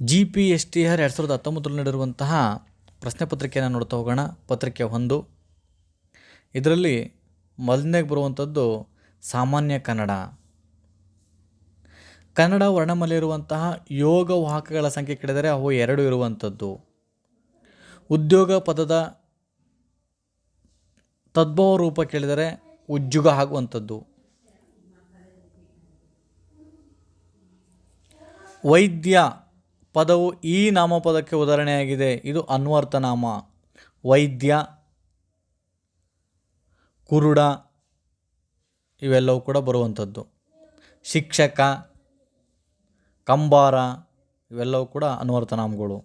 GPSTR 2019 ನೀಡಿರುವಂತಹ ಪ್ರಶ್ನೆ ಪತ್ರಿಕೆಯನ್ನು ನೋಡ್ತಾ ಹೋಗೋಣ. ಪತ್ರಿಕೆ 1 ಇದರಲ್ಲಿ ಮೊದಲನೇಗೆ ಬರುವಂಥದ್ದು ಸಾಮಾನ್ಯ ಕನ್ನಡ. ಕನ್ನಡ ವರ್ಣಮಾಲೆಯಿರುವಂತಹ ಯೋಗವಾಹಕಗಳ ಸಂಖ್ಯೆ ಕೇಳಿದರೆ ಅವು 2 ಇರುವಂಥದ್ದು. ಉದ್ಯೋಗ ಪದದ ತದ್ಭವ ರೂಪ ಕೇಳಿದರೆ ಉಜ್ಜುಗ ಆಗುವಂಥದ್ದು. ವೈದ್ಯ ಪದವು ಈ ನಾಮಪದಕ್ಕೆ ಉದಾಹರಣೆಯಾಗಿದೆ. ಇದು ಅನ್ವರ್ಥನಾಮ. ವೈದ್ಯ, ಕುರುಡ ಇವೆಲ್ಲವೂ ಕೂಡ ಬರುವಂಥದ್ದು. ಶಿಕ್ಷಕ, ಕಂಬಾರ ಇವೆಲ್ಲವೂ ಕೂಡ ಅನ್ವರ್ಥನಾಮಗಳು.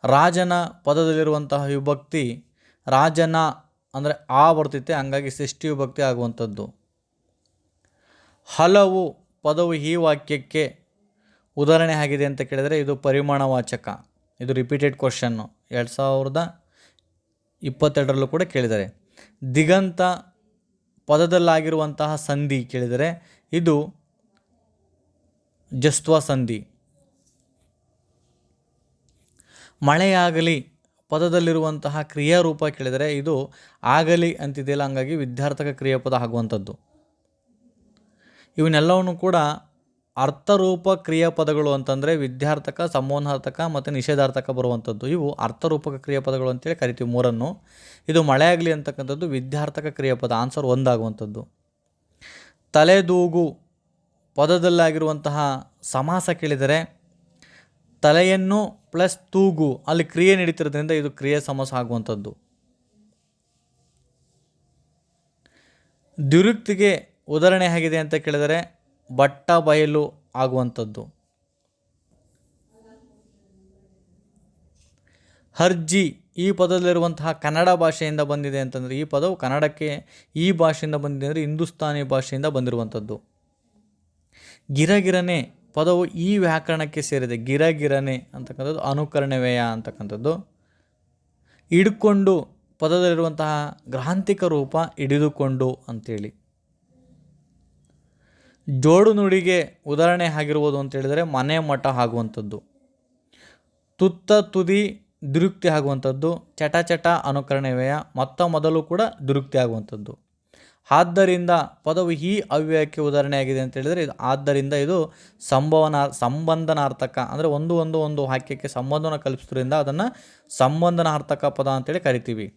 ರಾಜನ ಪದದಲ್ಲಿರುವಂತಹ ವಿಭಕ್ತಿ ರಾಜನ ಅಂದರೆ ಆ ಬರ್ತೈತೆ, ಹಂಗಾಗಿ ಷಷ್ಠಿ ವಿಭಕ್ತಿ ಆಗುವಂಥದ್ದು. ಹಲವು ಪದವು ಈ ವಾಕ್ಯಕ್ಕೆ ಉದಾಹರಣೆ ಆಗಿದೆ ಅಂತ ಕೇಳಿದರೆ ಇದು ಪರಿಮಾಣವಾಚಕ. ಇದು ರಿಪೀಟೆಡ್ ಕ್ವಶನ್ನು 2022ರಲ್ಲೂ ಕೂಡ ಕೇಳಿದ್ದಾರೆ. ದಿಗಂತ ಪದದಲ್ಲಾಗಿರುವಂತಹ ಸಂಧಿ ಕೇಳಿದರೆ ಇದು ಜಸ್ತ್ವ ಸಂಧಿ. ಮಳೆಯಾಗಲಿ ಪದದಲ್ಲಿರುವಂತಹ ಕ್ರಿಯಾರೂಪ ಕೇಳಿದರೆ ಇದು ಆಗಲಿ ಅಂತಿದೆಯಲ್ಲ, ಹಂಗಾಗಿ ವಿದ್ಯಾರ್ಥಕ ಕ್ರಿಯಾಪದ ಆಗುವಂಥದ್ದು. ಇವನ್ನೆಲ್ಲವನ್ನು ಕೂಡ ಅರ್ಥರೂಪ ಕ್ರಿಯಾಪದಗಳು ಅಂತಂದರೆ ವಿದ್ಯಾರ್ಥಕ, ಸಂಬೋಧನಾರ್ಥಕ ಮತ್ತು ನಿಷೇಧಾರ್ಥಕ ಬರುವಂಥದ್ದು. ಇವು ಅರ್ಥರೂಪಕ ಕ್ರಿಯಾಪದಗಳು ಅಂತೇಳಿ ಕರಿತೀವಿ ಮೂರನ್ನು. ಇದು ಮಳೆಯಾಗಲಿ ಅಂತಕ್ಕಂಥದ್ದು ವಿದ್ಯಾರ್ಥಕ ಕ್ರಿಯಾಪದ, ಆನ್ಸರ್ 1 ಆಗುವಂಥದ್ದು. ತಲೆದೂಗು ಪದದಲ್ಲಾಗಿರುವಂತಹ ಸಮಾಸ ಕೇಳಿದರೆ ತಲೆಯನ್ನು ಪ್ಲಸ್ ತೂಗು ಅಲ್ಲಿ ಕ್ರಿಯೆ ನಡೀತಿರೋದ್ರಿಂದ ಇದು ಕ್ರಿಯೆ ಸಮಾಸ ಆಗುವಂಥದ್ದು. ದ್ವಿರುಕ್ತಿಗೆ ಉದಾಹರಣೆ ಆಗಿದೆ ಅಂತ ಕೇಳಿದರೆ ಬಟ್ಟ ಬಯಲು ಆಗುವಂಥದ್ದು. ಅರ್ಜಿ ಈ ಪದದಲ್ಲಿರುವಂತಹ ಕನ್ನಡ ಭಾಷೆಯಿಂದ ಬಂದಿದೆ ಅಂತಂದರೆ ಈ ಪದವು ಕನ್ನಡಕ್ಕೆ ಈ ಭಾಷೆಯಿಂದ ಬಂದಿದೆ ಅಂದರೆ ಹಿಂದೂಸ್ತಾನಿ ಭಾಷೆಯಿಂದ ಬಂದಿರುವಂಥದ್ದು. ಗಿರಗಿರನೆ ಪದವು ಈ ವ್ಯಾಕರಣಕ್ಕೆ ಸೇರಿದೆ. ಗಿರಗಿರನೆ ಅಂತಕ್ಕಂಥದ್ದು ಅನುಕರಣವ್ಯಯ ಅಂತಕ್ಕಂಥದ್ದು. ಹಿಡ್ಕೊಂಡು ಪದದಲ್ಲಿರುವಂತಹ ಗ್ರಾಂಥಿಕ ರೂಪ ಹಿಡಿದುಕೊಂಡು ಅಂತೇಳಿ. ಜೋಡು ನುಡಿಗೆ ಉದಾಹರಣೆ ಆಗಿರುವುದು ಅಂತ ಹೇಳಿದರೆ ಮನೆ ಮಠ ಆಗುವಂಥದ್ದು. ತುತ್ತ ತುದಿ ದುರುಕ್ತಿ ಆಗುವಂಥದ್ದು. ಚಟ ಚಟ ಅನುಕರಣವ್ಯಯ ಮೊದಲು ಕೂಡ ದುರುಕ್ತಿ ಆಗುವಂಥದ್ದು. ಆದ್ದರಿಂದ ಪದವು ಈ ಅವ್ಯಯಕ್ಕೆ ಉದಾಹರಣೆಯಾಗಿದೆ ಅಂತ ಹೇಳಿದರೆ ಇದು ಆದ್ದರಿಂದ ಇದು ಸಂಬಂಧನಾರ್ಥಕ ಅಂದರೆ ಒಂದು ವಾಕ್ಯಕ್ಕೆ ಸಂಬಂಧವನ್ನು ಕಲ್ಪಿಸೋದ್ರಿಂದ ಅದನ್ನು ಸಂಬಂಧನಾರ್ಥಕ ಪದ ಅಂತೇಳಿ ಕರಿತೀವಿ.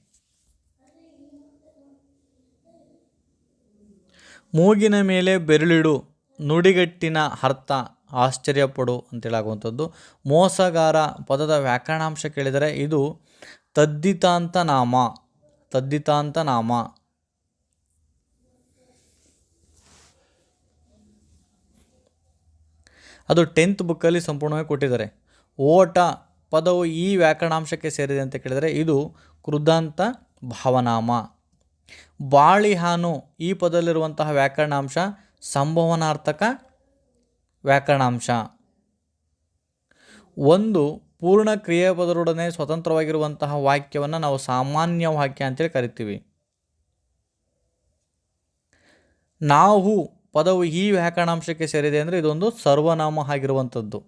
ಮೂಗಿನ ಮೇಲೆ ಬೆರಳಿಡು ನುಡಿಗಟ್ಟಿನ ಅರ್ಥ ಆಶ್ಚರ್ಯಪಡು ಅಂತೇಳಾಗುವಂಥದ್ದು. ಮೋಸಗಾರ ಪದದ ವ್ಯಾಕರಣಾಂಶ ಕೇಳಿದರೆ ಇದು ತದ್ದಿತಾಂತ ನಾಮ. ಅದು 10th ಬುಕ್ಕಲ್ಲಿ ಸಂಪೂರ್ಣವಾಗಿ ಕೊಟ್ಟಿದ್ದಾರೆ. ಓಟ ಪದವು ಈ ವ್ಯಾಕರಣಾಂಶಕ್ಕೆ ಸೇರಿದೆ ಅಂತ ಕೇಳಿದರೆ ಇದು ಕೃದಾಂತ ಭಾವನಾಮ. ಬಾಳಿಹಾನು ಈ ಪದದಲ್ಲಿರುವಂತಹ ವ್ಯಾಕರಣಾಂಶ ಸಂಭವನಾರ್ಥಕ ವ್ಯಾಕರಣಾಂಶ. ಒಂದು ಪೂರ್ಣ ಕ್ರಿಯಾಪದರೊಡನೆ ಸ್ವತಂತ್ರವಾಗಿರುವಂತಹ ವಾಕ್ಯವನ್ನು ನಾವು ಸಾಮಾನ್ಯ ವಾಕ್ಯ ಅಂತೇಳಿ ಕರಿತೀವಿ. ನಾವು ಪದವು ಈ ವ್ಯಾಕರಣಾಂಶಕ್ಕೆ ಸೇರಿದೆ ಅಂದರೆ ಇದೊಂದು ಸರ್ವನಾಮ ಆಗಿರುವಂಥದ್ದು.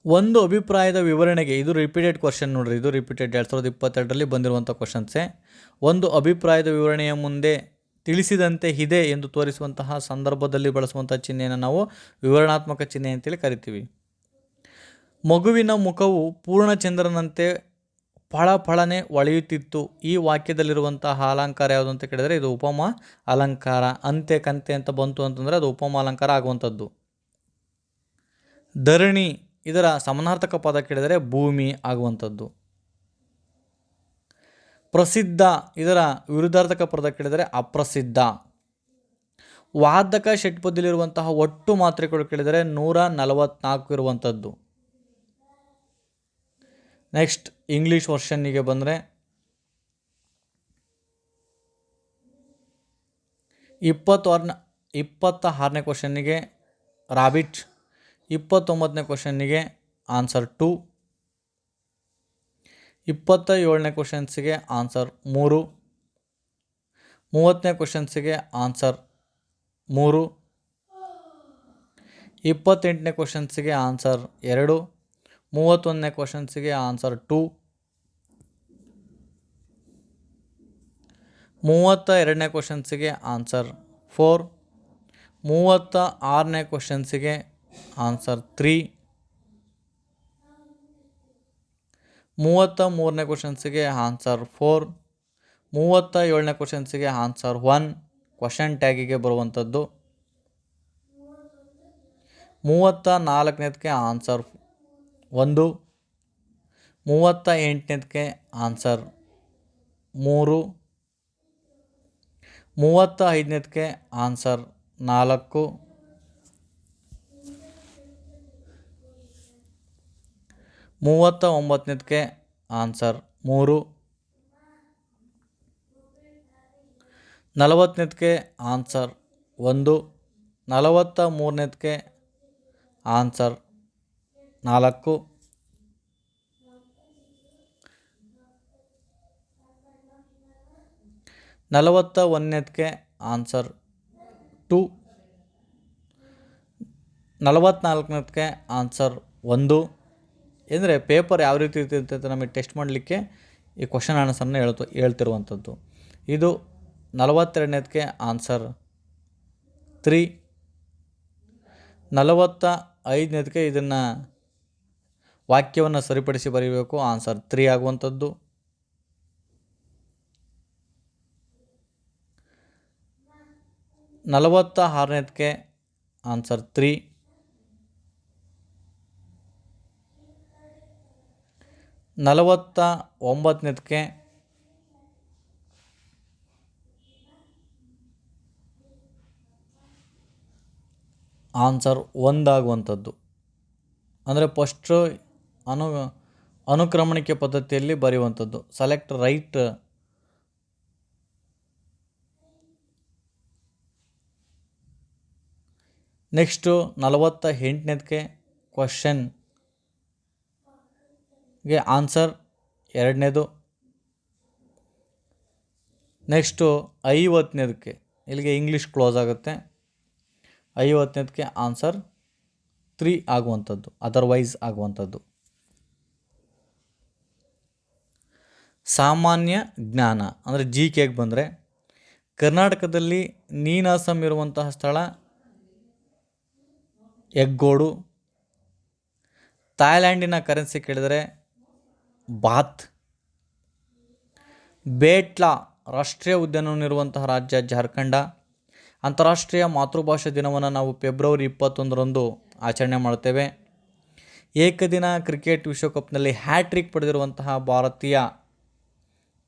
ಒಂದು ಅಭಿಪ್ರಾಯದ ವಿವರಣೆಗೆ ಇದು ರಿಪೀಟೆಡ್ ಕ್ವಶನ್ ನೋಡ್ರಿ. ಇದು ರಿಪೀಟೆಡ್ 2022ರಲ್ಲಿ ಬಂದಿರುವಂಥ ಕ್ವಶನ್ಸೇ. ಒಂದು ಅಭಿಪ್ರಾಯದ ವಿವರಣೆಯ ಮುಂದೆ ತಿಳಿಸಿದಂತೆ ಇದೆ ಎಂದು ತೋರಿಸುವಂತಹ ಸಂದರ್ಭದಲ್ಲಿ ಬಳಸುವಂಥ ಚಿಹ್ನೆಯನ್ನು ನಾವು ವಿವರಣಾತ್ಮಕ ಚಿಹ್ನೆ ಅಂತೇಳಿ ಕರಿತೀವಿ. ಮಗುವಿನ ಮುಖವು ಪೂರ್ಣಚಂದ್ರನಂತೆ ಫಳಫಳನೆ ಹೊಳೆಯುತ್ತಿತ್ತು. ಈ ವಾಕ್ಯದಲ್ಲಿರುವಂತಹ ಅಲಂಕಾರ ಯಾವುದು ಅಂತ ಕೇಳಿದರೆ ಇದು ಉಪಮ ಅಲಂಕಾರ. ಅಂತೆ ಕಂತೆ ಅಂತ ಬಂತು ಅಂತಂದರೆ ಅದು ಉಪಮ ಅಲಂಕಾರ ಆಗುವಂಥದ್ದು. ಧರಣಿ ಇದರ ಸಮಾನಾರ್ಥಕ ಪದ ಕೇಳಿದರೆ ಭೂಮಿ ಆಗುವಂಥದ್ದು. ಪ್ರಸಿದ್ಧ ಇದರ ವಿರುದ್ಧಾರ್ಥಕ ಪದ ಕೇಳಿದರೆ ಅಪ್ರಸಿದ್ಧ. ವಾದಕ ಷಟ್ಪದಿಲಿರುವಂತಹ ಒಟ್ಟು ಮಾತ್ರೆಗಳು ಕೇಳಿದರೆ 144 ಇರುವಂಥದ್ದು. ನೆಕ್ಸ್ಟ್ ಇಂಗ್ಲೀಷ್ ವರ್ಷನ್ನಿಗೆ ಬಂದರೆ 26ನೇ ಕ್ವಶನ್ನಿಗೆ ರಾಬಿಟ್, 29ನೇ ಕ್ವಶನ್ನಿಗೆ ಆನ್ಸರ್ 2, 27ನೇ ಕ್ವಶನ್ಸಿಗೆ ಆನ್ಸರ್ 3, 30ನೇ ಕ್ವಶನ್ಸಿಗೆ ಆನ್ಸರ್ 3, 28ನೇ ಕ್ವಶನ್ಸಿಗೆ ಆನ್ಸರ್ 2, 31ನೇ ಕ್ವಶನ್ಸಿಗೆ ಆನ್ಸರ್ 2, 32ನೇ ಕ್ವಶನ್ಸಿಗೆ ಆನ್ಸರ್ 4, 36ನೇ ಕ್ವಶನ್ಸಿಗೆ ಆನ್ಸರ್ 3, 33ನೇ ಕ್ವಶನ್ಸಿಗೆ ಆನ್ಸರ್ 4, 37ನೇ ಕ್ವಶನ್ಸಿಗೆ ಆನ್ಸರ್ 1 ಕ್ವಶನ್ ಟ್ಯಾಗಿಗೆ ಬರುವಂಥದ್ದು, 34ನೇದಕ್ಕೆ ಆನ್ಸರ್ 1, 38ನೇದಕ್ಕೆ ಆನ್ಸರ್ 3, 35ನೇದಕ್ಕೆ ಆನ್ಸರ್ 4, 39ನೇದಕ್ಕೆ ಆನ್ಸರ್ 3, 40ನೇದಕ್ಕೆ ಆನ್ಸರ್ 1, 43ನೇದಕ್ಕೆ ಆನ್ಸರ್ 4, 41ನೇದಕ್ಕೆ ಆನ್ಸರ್ 2, 44ನೇದಕ್ಕೆ ಆನ್ಸರ್ 1. ಅಂದರೆ ಪೇಪರ್ ಯಾವ ರೀತಿ ಇರ್ತಿರುತ್ತೆ ಅಂತ ನಮಗೆ ಟೆಸ್ಟ್ ಮಾಡಲಿಕ್ಕೆ ಈ ಕ್ವಶನ್ ಆನ್ಸರ್ನ ಹೇಳ್ತಿರುವಂಥದ್ದು. ಇದು 42ನೇದಕ್ಕೆ ಆನ್ಸರ್ 3, 45ನೇದಕ್ಕೆ ಇದನ್ನು ವಾಕ್ಯವನ್ನು ಸರಿಪಡಿಸಿ ಬರೀಬೇಕು, ಆನ್ಸರ್ 3 ಆಗುವಂಥದ್ದು. 46ನೇದಕ್ಕೆ ಆನ್ಸರ್ 3, 49ನೇದಕ್ಕೆ ಆನ್ಸರ್ 1 ಆಗುವಂಥದ್ದು. ಅಂದರೆ ಫಸ್ಟು ಅನುಕ್ರಮಣಿಕೆ ಪದ್ಧತಿಯಲ್ಲಿ ಬರೆಯುವಂಥದ್ದು, ಸೆಲೆಕ್ಟ್ ರೈಟ್. ನೆಕ್ಸ್ಟು 48ನೇದಕ್ಕೆ ಕ್ವಶನ್ಗೆ ಆನ್ಸರ್ 2ನೇದು. ನೆಕ್ಸ್ಟು 50ನೇದಕ್ಕೆ ಇಲ್ಲಿಗೆ ಇಂಗ್ಲೀಷ್ ಕ್ಲೋಸ್ ಆಗುತ್ತೆ. 50ನೇದಕ್ಕೆ ಆನ್ಸರ್ 3 ಆಗುವಂಥದ್ದು, ಅದರ್ವೈಸ್ ಆಗುವಂಥದ್ದು. ಸಾಮಾನ್ಯ ಜ್ಞಾನ ಅಂದರೆ GKಗೆ ಬಂದರೆ, ಕರ್ನಾಟಕದಲ್ಲಿ ನೀನಾಸಂ ಇರುವಂತಹ ಸ್ಥಳ ಎಗ್ಗೋಡು. ಥಾಯ್ಲ್ಯಾಂಡಿನ ಕರೆನ್ಸಿ ಕೇಳಿದರೆ ಬಾತ್. ಬೇಟ್ಲಾ ರಾಷ್ಟ್ರೀಯ ಉದ್ಯಾನವನವಿರುವಂತಹ ರಾಜ್ಯ ಜಾರ್ಖಂಡ. ಅಂತಾರಾಷ್ಟ್ರೀಯ ಮಾತೃಭಾಷಾ ದಿನವನ್ನು ನಾವು ಫೆಬ್ರವರಿ 21ರಂದು ಆಚರಣೆ ಮಾಡ್ತೇವೆ. ಏಕದಿನ ಕ್ರಿಕೆಟ್ ವಿಶ್ವಕಪ್ನಲ್ಲಿ ಹ್ಯಾಟ್ರಿಕ್ ಪಡೆದಿರುವಂತಹ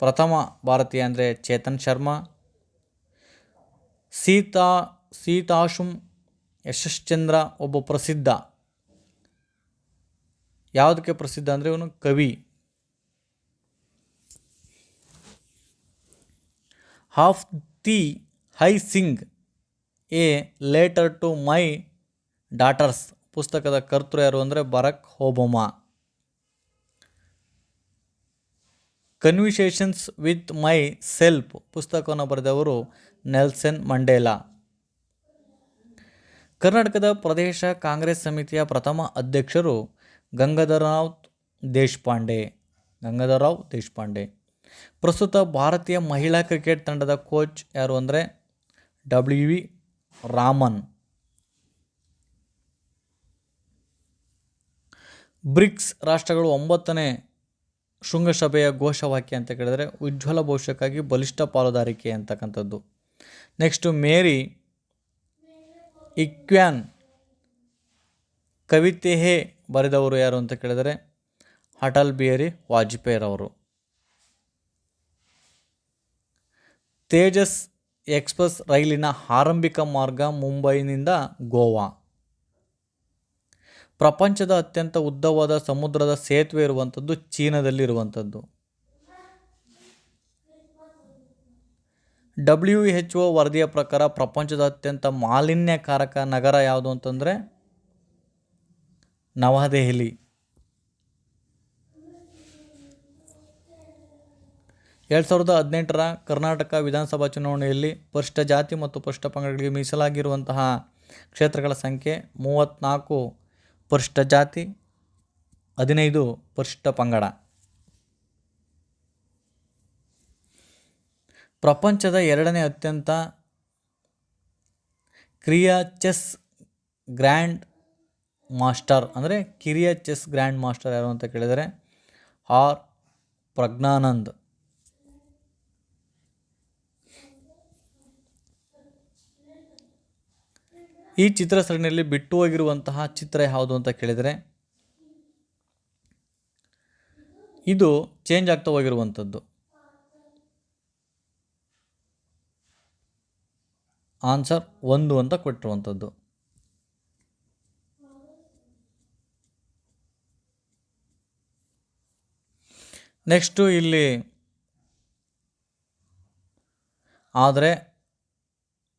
ಪ್ರಥಮ ಭಾರತೀಯ ಅಂದರೆ ಚೇತನ್ ಶರ್ಮಾ. ಸೀತಾಶುಂ ಯಶಶ್ಚಂದ್ರ ಒಬ್ಬ ಪ್ರಸಿದ್ಧ, ಯಾವುದಕ್ಕೆ ಪ್ರಸಿದ್ಧ ಅಂದರೆ ಇವನು ಕವಿ. Of thee I sing a letter to my daughters ಪುಸ್ತಕದ ಕರ್ತೃ ಯಾರು ಅಂದರೆ Barack Obama. Conversations with myself ಪುಸ್ತಕವನ್ನು ಬರೆದವರು ನೆಲ್ಸನ್ ಮಂಡೇಲಾ. ಕರ್ನಾಟಕದ ಪ್ರದೇಶ ಕಾಂಗ್ರೆಸ್ ಸಮಿತಿಯ ಪ್ರಥಮ ಅಧ್ಯಕ್ಷರು ಗಂಗಾಧರರಾವ್ ದೇಶಪಾಂಡೆ. ಪ್ರಸ್ತುತ ಭಾರತೀಯ ಮಹಿಳಾ ಕ್ರಿಕೆಟ್ ತಂಡದ ಕೋಚ್ ಯಾರು ಅಂದರೆ WV ರಾಮನ್. ಬ್ರಿಕ್ಸ್ ರಾಷ್ಟ್ರಗಳು 9ನೇ ಶೃಂಗಸಭೆಯ ಘೋಷವಾಕ್ಯ ಅಂತ ಕೇಳಿದರೆ ಉಜ್ವಲ ಭವಿಷ್ಯಕ್ಕಾಗಿ ಬಲಿಷ್ಠ ಪಾಲುದಾರಿಕೆ ಅಂತಕ್ಕಂಥದ್ದು. ನೆಕ್ಸ್ಟು ಮೇರಿ ಇಕ್ವ್ಯಾನ್ ಕವಿತೆ ಬರೆದವರು ಯಾರು ಅಂತ ಕೇಳಿದರೆ ಅಟಲ್ ಬಿಹಾರಿ ವಾಜಪೇಯಿರವರು. ತೇಜಸ್ ಎಕ್ಸ್ಪ್ರೆಸ್ ರೈಲಿನ ಆರಂಭಿಕ ಮಾರ್ಗ ಮುಂಬೈನಿಂದ ಗೋವಾ. ಪ್ರಪಂಚದ ಅತ್ಯಂತ ಉದ್ದವಾದ ಸಮುದ್ರದ ಸೇತುವೆ ಇರುವಂಥದ್ದು ಚೀನಾದಲ್ಲಿರುವಂಥದ್ದು. WHO ವರದಿಯ ಪ್ರಕಾರ ಪ್ರಪಂಚದ ಅತ್ಯಂತ ಮಾಲಿನ್ಯಕಾರಕ ನಗರ ಯಾವುದು ಅಂತಂದರೆ ನವದೆಹಲಿ. 2018ರ ಕರ್ನಾಟಕ ವಿಧಾನಸಭಾ ಚುನಾವಣೆಯಲ್ಲಿ ಪರಿಶಿಷ್ಟ ಜಾತಿ ಮತ್ತು ಪರಿಶಿಷ್ಟ ಪಂಗಡಗಳಿಗೆ ಮೀಸಲಾಗಿರುವಂತಹ ಕ್ಷೇತ್ರಗಳ ಸಂಖ್ಯೆ 34 ಪರಿಶಿಷ್ಟ ಜಾತಿ, 15 ಪರಿಶಿಷ್ಟ ಪಂಗಡ. ಪ್ರಪಂಚದ 2ನೇ ಅತ್ಯಂತ ಕಿರಿಯ ಚೆಸ್ ಗ್ರ್ಯಾಂಡ್ ಮಾಸ್ಟರ್ ಅಂದರೆ ಕಿರಿಯ ಚೆಸ್ ಗ್ರ್ಯಾಂಡ್ ಮಾಸ್ಟರ್ ಯಾರು ಅಂತ ಕೇಳಿದರೆ ಆರ್ ಪ್ರಜ್ಞಾನಂದ್. ಈ ಚಿತ್ರ ಸರಣಿಯಲ್ಲಿ ಬಿಟ್ಟು ಹೋಗಿರುವಂತಹ ಚಿತ್ರ ಯಾವುದು ಅಂತ ಕೇಳಿದರೆ ಇದು ಚೇಂಜ್ ಆಗ್ತಾ ಹೋಗಿರುವಂಥದ್ದು. ಆನ್ಸರ್ 1 ಅಂತ ಕೊಟ್ಟಿರುವಂಥದ್ದು. ನೆಕ್ಸ್ಟು ಇಲ್ಲಿ ಆದರೆ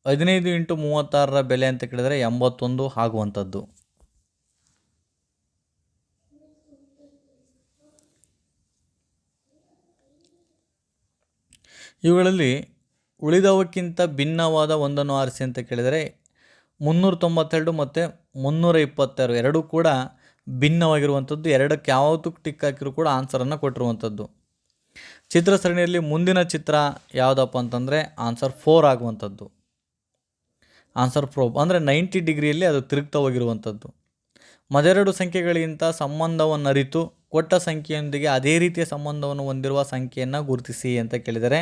15x36 ಬೆಲೆ ಅಂತ ಕೇಳಿದರೆ 81 ಆಗುವಂಥದ್ದು. ಇವುಗಳಲ್ಲಿ ಉಳಿದವಕ್ಕಿಂತ ಭಿನ್ನವಾದ ಒಂದನ್ನು ಆರಿಸಿ ಅಂತ ಕೇಳಿದರೆ 392 ಮತ್ತು 326 ಎರಡೂ ಕೂಡ ಭಿನ್ನವಾಗಿರುವಂಥದ್ದು. ಎರಡಕ್ಕೆ ಯಾವುದಕ್ಕೆ ಟಿಕ್ ಹಾಕಿರೂ ಕೂಡ ಆನ್ಸರನ್ನು ಕೊಟ್ಟಿರುವಂಥದ್ದು. ಚಿತ್ರ ಸರಣಿಯಲ್ಲಿ ಮುಂದಿನ ಚಿತ್ರ ಯಾವುದಪ್ಪ ಅಂತಂದರೆ ಆನ್ಸರ್ 4 ಆಗುವಂಥದ್ದು. ಆನ್ಸರ್ 4 ಅಂದರೆ 90 ಡಿಗ್ರಿಯಲ್ಲಿ ಅದು ತಿರುಗ್ತಾ ಹೋಗಿರುವಂಥದ್ದು. ಮೊದಲೆರಡು ಸಂಖ್ಯೆಗಳಿಗಿಂತ ಸಂಬಂಧವನ್ನು ಅರಿತು ಕೊಟ್ಟ ಸಂಖ್ಯೆಯೊಂದಿಗೆ ಅದೇ ರೀತಿಯ ಸಂಬಂಧವನ್ನು ಹೊಂದಿರುವ ಸಂಖ್ಯೆಯನ್ನು ಗುರುತಿಸಿ ಅಂತ ಕೇಳಿದರೆ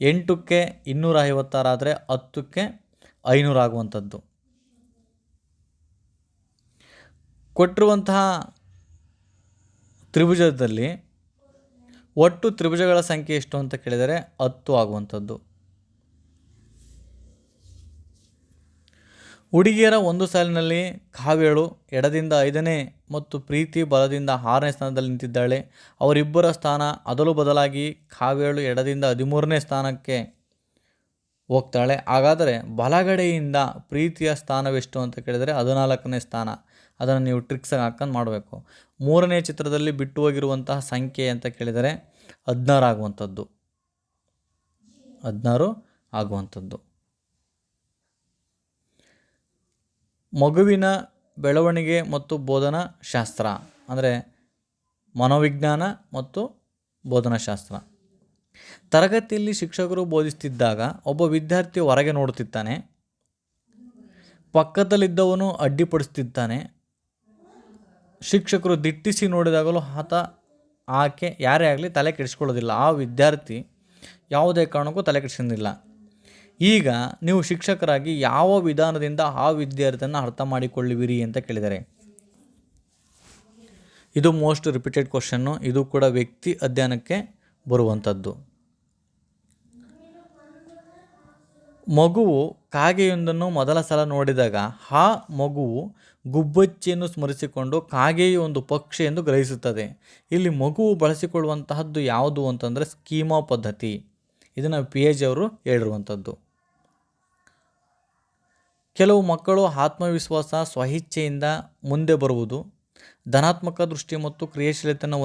8ಕ್ಕೆ 256 ಆದರೆ 10ಕ್ಕೆ 500 ಆಗುವಂಥದ್ದು. ಕೊಟ್ಟಿರುವಂತಹ ತ್ರಿಭುಜದಲ್ಲಿ ಒಟ್ಟು ತ್ರಿಭುಜಗಳ ಸಂಖ್ಯೆ ಎಷ್ಟು ಅಂತ ಕೇಳಿದರೆ 10 ಆಗುವಂಥದ್ದು. ಹುಡುಗಿಯರ ಒಂದು ಸಾಲಿನಲ್ಲಿ ಕಾವ್ಯಳು ಎಡದಿಂದ 5ನೇ ಮತ್ತು ಪ್ರೀತಿ ಬಲದಿಂದ 6ನೇ ಸ್ಥಾನದಲ್ಲಿ ನಿಂತಿದ್ದಾಳೆ. ಅವರಿಬ್ಬರ ಸ್ಥಾನ ಅದಲು ಬದಲಾಗಿ ಕಾವ್ಯಳು ಎಡದಿಂದ 13ನೇ ಸ್ಥಾನಕ್ಕೆ ಹೋಗ್ತಾಳೆ. ಹಾಗಾದರೆ ಬಲಗಡೆಯಿಂದ ಪ್ರೀತಿಯ ಸ್ಥಾನವೆಷ್ಟು ಅಂತ ಕೇಳಿದರೆ 14ನೇ ಸ್ಥಾನ. ಅದನ್ನು ನೀವು ಟ್ರಿಕ್ಸಾಗಿ ಹಾಕೊಂಡು ಮಾಡಬೇಕು. 3ನೇ ಚಿತ್ರದಲ್ಲಿ ಬಿಟ್ಟು ಹೋಗಿರುವಂತಹ ಸಂಖ್ಯೆ ಅಂತ ಕೇಳಿದರೆ 16 ಆಗುವಂಥದ್ದು. 16 ಆಗುವಂಥದ್ದು. ಮಗುವಿನ ಬೆಳವಣಿಗೆ ಮತ್ತು ಬೋಧನಾ ಶಾಸ್ತ್ರ ಅಂದರೆ ಮನೋವಿಜ್ಞಾನ ಮತ್ತು ಬೋಧನಾಶಾಸ್ತ್ರ. ತರಗತಿಯಲ್ಲಿ ಶಿಕ್ಷಕರು ಬೋಧಿಸುತ್ತಿದ್ದಾಗ ಒಬ್ಬ ವಿದ್ಯಾರ್ಥಿ ಹೊರಗೆ ನೋಡುತ್ತಿದ್ದಾನೆ. ಪಕ್ಕದಲ್ಲಿದ್ದವನು ಅಡ್ಡಿಪಡಿಸುತ್ತಿದ್ದಾನೆ. ಶಿಕ್ಷಕರು ದಿಟ್ಟಿಸಿ ನೋಡಿದಾಗಲೂ ಆಕೆ ಯಾರೇ ಆಗಲಿ ತಲೆ ಕೆಡಿಸ್ಕೊಳ್ಳೋದಿಲ್ಲ. ಆ ವಿದ್ಯಾರ್ಥಿ ಯಾವುದೇ ಕಾರಣಕ್ಕೂ ತಲೆ ಕೆಡಿಸೋದಿಲ್ಲ. ಈಗ ನೀವು ಶಿಕ್ಷಕರಾಗಿ ಯಾವ ವಿಧಾನದಿಂದ ಆ ವಿದ್ಯಾರ್ಥಿಯನ್ನು ಅರ್ಥ ಮಾಡಿಕೊಳ್ಳುವಿರಿ ಅಂತ ಕೇಳಿದರೆ ಇದು ಮೋಸ್ಟ್ ರಿಪೀಟೆಡ್ ಕ್ವಶನ್ನು. ಇದು ಕೂಡ ವ್ಯಕ್ತಿ ಅಧ್ಯಯನಕ್ಕೆ ಬರುವಂಥದ್ದು. ಮಗುವು ಕಾಗೆಯೊಂದನ್ನು ಮೊದಲ ಸಲ ನೋಡಿದಾಗ ಆ ಮಗುವು ಗುಬ್ಬಚ್ಚಿಯನ್ನು ಸ್ಮರಿಸಿಕೊಂಡು ಕಾಗೆಯು ಒಂದು ಪಕ್ಷಿ ಎಂದು ಗ್ರಹಿಸುತ್ತದೆ. ಇಲ್ಲಿ ಮಗುವು ಬಳಸಿಕೊಳ್ಳುವಂತಹದ್ದು ಯಾವುದು ಅಂತಂದರೆ ಸ್ಕೀಮಾ ಪದ್ಧತಿ. ಇದನ್ನು PH ಅವರು ಹೇಳಿರುವಂಥದ್ದು. ಕೆಲವು ಮಕ್ಕಳು ಆತ್ಮವಿಶ್ವಾಸ ಸ್ವಇಚ್ಛೆಯಿಂದ ಮುಂದೆ ಬರುವುದು, ಧನಾತ್ಮಕ ದೃಷ್ಟಿ ಮತ್ತು ಕ್ರಿಯಾಶೀಲತೆಯನ್ನು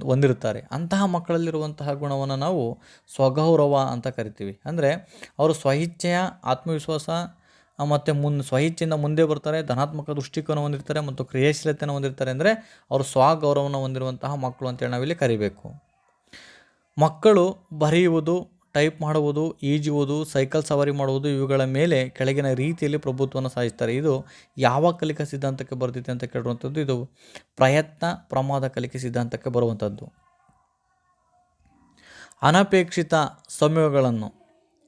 ಹೊಂದಿರುತ್ತಾರೆ. ಅಂತಹ ಮಕ್ಕಳಲ್ಲಿರುವಂತಹ ಗುಣವನ್ನು ನಾವು ಸ್ವಗೌರವ ಅಂತ ಕರಿತೀವಿ. ಅಂದರೆ ಅವರು ಸ್ವಇಚ್ಛೆಯ ಆತ್ಮವಿಶ್ವಾಸ ಮತ್ತು ಸ್ವಇಚ್ಛೆಯಿಂದ ಮುಂದೆ ಬರ್ತಾರೆ, ಧನಾತ್ಮಕ ದೃಷ್ಟಿಕೋನ ಹೊಂದಿರ್ತಾರೆ ಮತ್ತು ಕ್ರಿಯಾಶೀಲತೆಯನ್ನು ಹೊಂದಿರ್ತಾರೆ. ಅಂದರೆ ಅವರು ಸ್ವಗೌರವವನ್ನು ಹೊಂದಿರುವಂತಹ ಮಕ್ಕಳು ಅಂತೇಳಿ ನಾವಿಲ್ಲಿ ಕರಿಬೇಕು. ಮಕ್ಕಳು ಬರೆಯುವುದು, ಟೈಪ್ ಮಾಡುವುದು, ಈಜುವುದು, ಸೈಕಲ್ ಸವಾರಿ ಮಾಡುವುದು ಇವುಗಳ ಮೇಲೆ ಕೆಳಗಿನ ರೀತಿಯಲ್ಲಿ ಪ್ರಭುತ್ವವನ್ನು ಸಾಧಿಸ್ತಾರೆ. ಇದು ಯಾವ ಕಲಿಕಾ ಸಿದ್ಧಾಂತಕ್ಕೆ ಬರ್ತೈತೆ ಅಂತ ಕೇಳುವಂಥದ್ದು. ಇದು ಪ್ರಯತ್ನ ಪ್ರಮಾದ ಕಲಿಕೆ ಸಿದ್ಧಾಂತಕ್ಕೆ ಬರುವಂಥದ್ದು. ಅನಪೇಕ್ಷಿತ ಸಂಯೋಗಗಳನ್ನು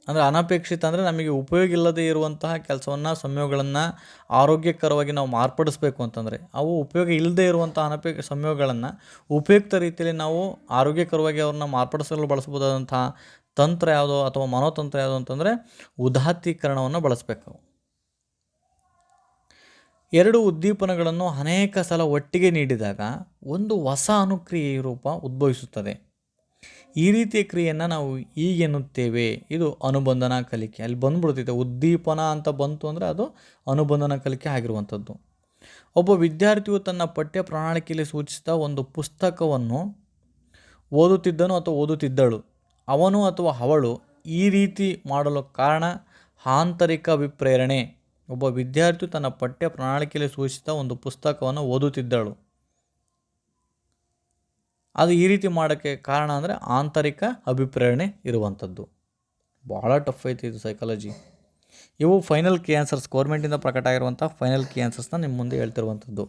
ಅಂದರೆ ಅನಪೇಕ್ಷಿತ ಅಂದರೆ ನಮಗೆ ಉಪಯೋಗ ಇಲ್ಲದೇ ಇರುವಂತಹ ಕೆಲಸವನ್ನು ಸಂಯೋಗಗಳನ್ನು ಆರೋಗ್ಯಕರವಾಗಿ ನಾವು ಮಾರ್ಪಡಿಸಬೇಕು ಅಂತಂದರೆ ಅವು ಉಪಯೋಗ ಇಲ್ಲದೇ ಇರುವಂಥ ಸಂಯೋಗಗಳನ್ನು ಉಪಯುಕ್ತ ರೀತಿಯಲ್ಲಿ ನಾವು ಆರೋಗ್ಯಕರವಾಗಿ ಅವ್ರನ್ನ ಮಾರ್ಪಡಿಸಲು ಬಳಸಬಹುದಾದಂತಹ ತಂತ್ರ ಯಾವುದೋ ಅಥವಾ ಮನೋತಂತ್ರ ಯಾವುದು ಅಂತಂದರೆ ಉದಾತ್ತೀಕರಣವನ್ನು ಬಳಸಬೇಕು. ಎರಡು ಉದ್ದೀಪನಗಳನ್ನು ಅನೇಕ ಸಲ ಒಟ್ಟಿಗೆ ನೀಡಿದಾಗ ಒಂದು ಹೊಸ ಅನುಕ್ರಿಯೆಯ ರೂಪ ಉದ್ಭವಿಸುತ್ತದೆ. ಈ ರೀತಿಯ ಕ್ರಿಯೆಯನ್ನು ನಾವು ಹೀಗೆನ್ನುತ್ತೇವೆ. ಇದು ಅನುಬಂಧನ ಕಲಿಕೆ. ಅಲ್ಲಿ ಬಂದ್ಬಿಡ್ತೈತೆ ಉದ್ದೀಪನ ಅಂತ ಬಂತು ಅಂದರೆ ಅದು ಅನುಬಂಧನ ಕಲಿಕೆ ಆಗಿರುವಂಥದ್ದು. ಒಬ್ಬ ವಿದ್ಯಾರ್ಥಿಯು ತನ್ನ ಪಠ್ಯ ಪ್ರಣಾಳಿಕೆಯಲ್ಲಿ ಸೂಚಿಸಿದ ಒಂದು ಪುಸ್ತಕವನ್ನು ಓದುತ್ತಿದ್ದನು ಅಥವಾ ಓದುತ್ತಿದ್ದಳು. ಅವನು ಅಥವಾ ಅವಳು ಈ ರೀತಿ ಮಾಡಲು ಕಾರಣ ಆಂತರಿಕ ಅಭಿಪ್ರೇರಣೆ ಒಬ್ಬ ವಿದ್ಯಾರ್ಥಿಯು ತನ್ನ ಪಠ್ಯ ಪ್ರಣಾಳಿಕೆಯಲ್ಲಿ ಸೂಚಿಸಿದ ಒಂದು ಪುಸ್ತಕವನ್ನು ಓದುತ್ತಿದ್ದಳು. ಅದು ಈ ರೀತಿ ಮಾಡೋಕ್ಕೆ ಕಾರಣ ಅಂದರೆ ಆಂತರಿಕ ಅಭಿಪ್ರೇರಣೆ ಇರುವಂಥದ್ದು. ಭಾಳ ಟಫ್ ಐತಿ ಇದು ಸೈಕಾಲಜಿ. ಇವು ಫೈನಲ್ ಕೀ ಆನ್ಸರ್ಸ್, ಗೌರ್ಮೆಂಟಿಂದ ಪ್ರಕಟ ಆಗಿರುವಂಥ ಫೈನಲ್ ಕೀ ಆನ್ಸರ್ಸ್ನ ನಿಮ್ಮ ಮುಂದೆ ಹೇಳ್ತಿರುವಂಥದ್ದು.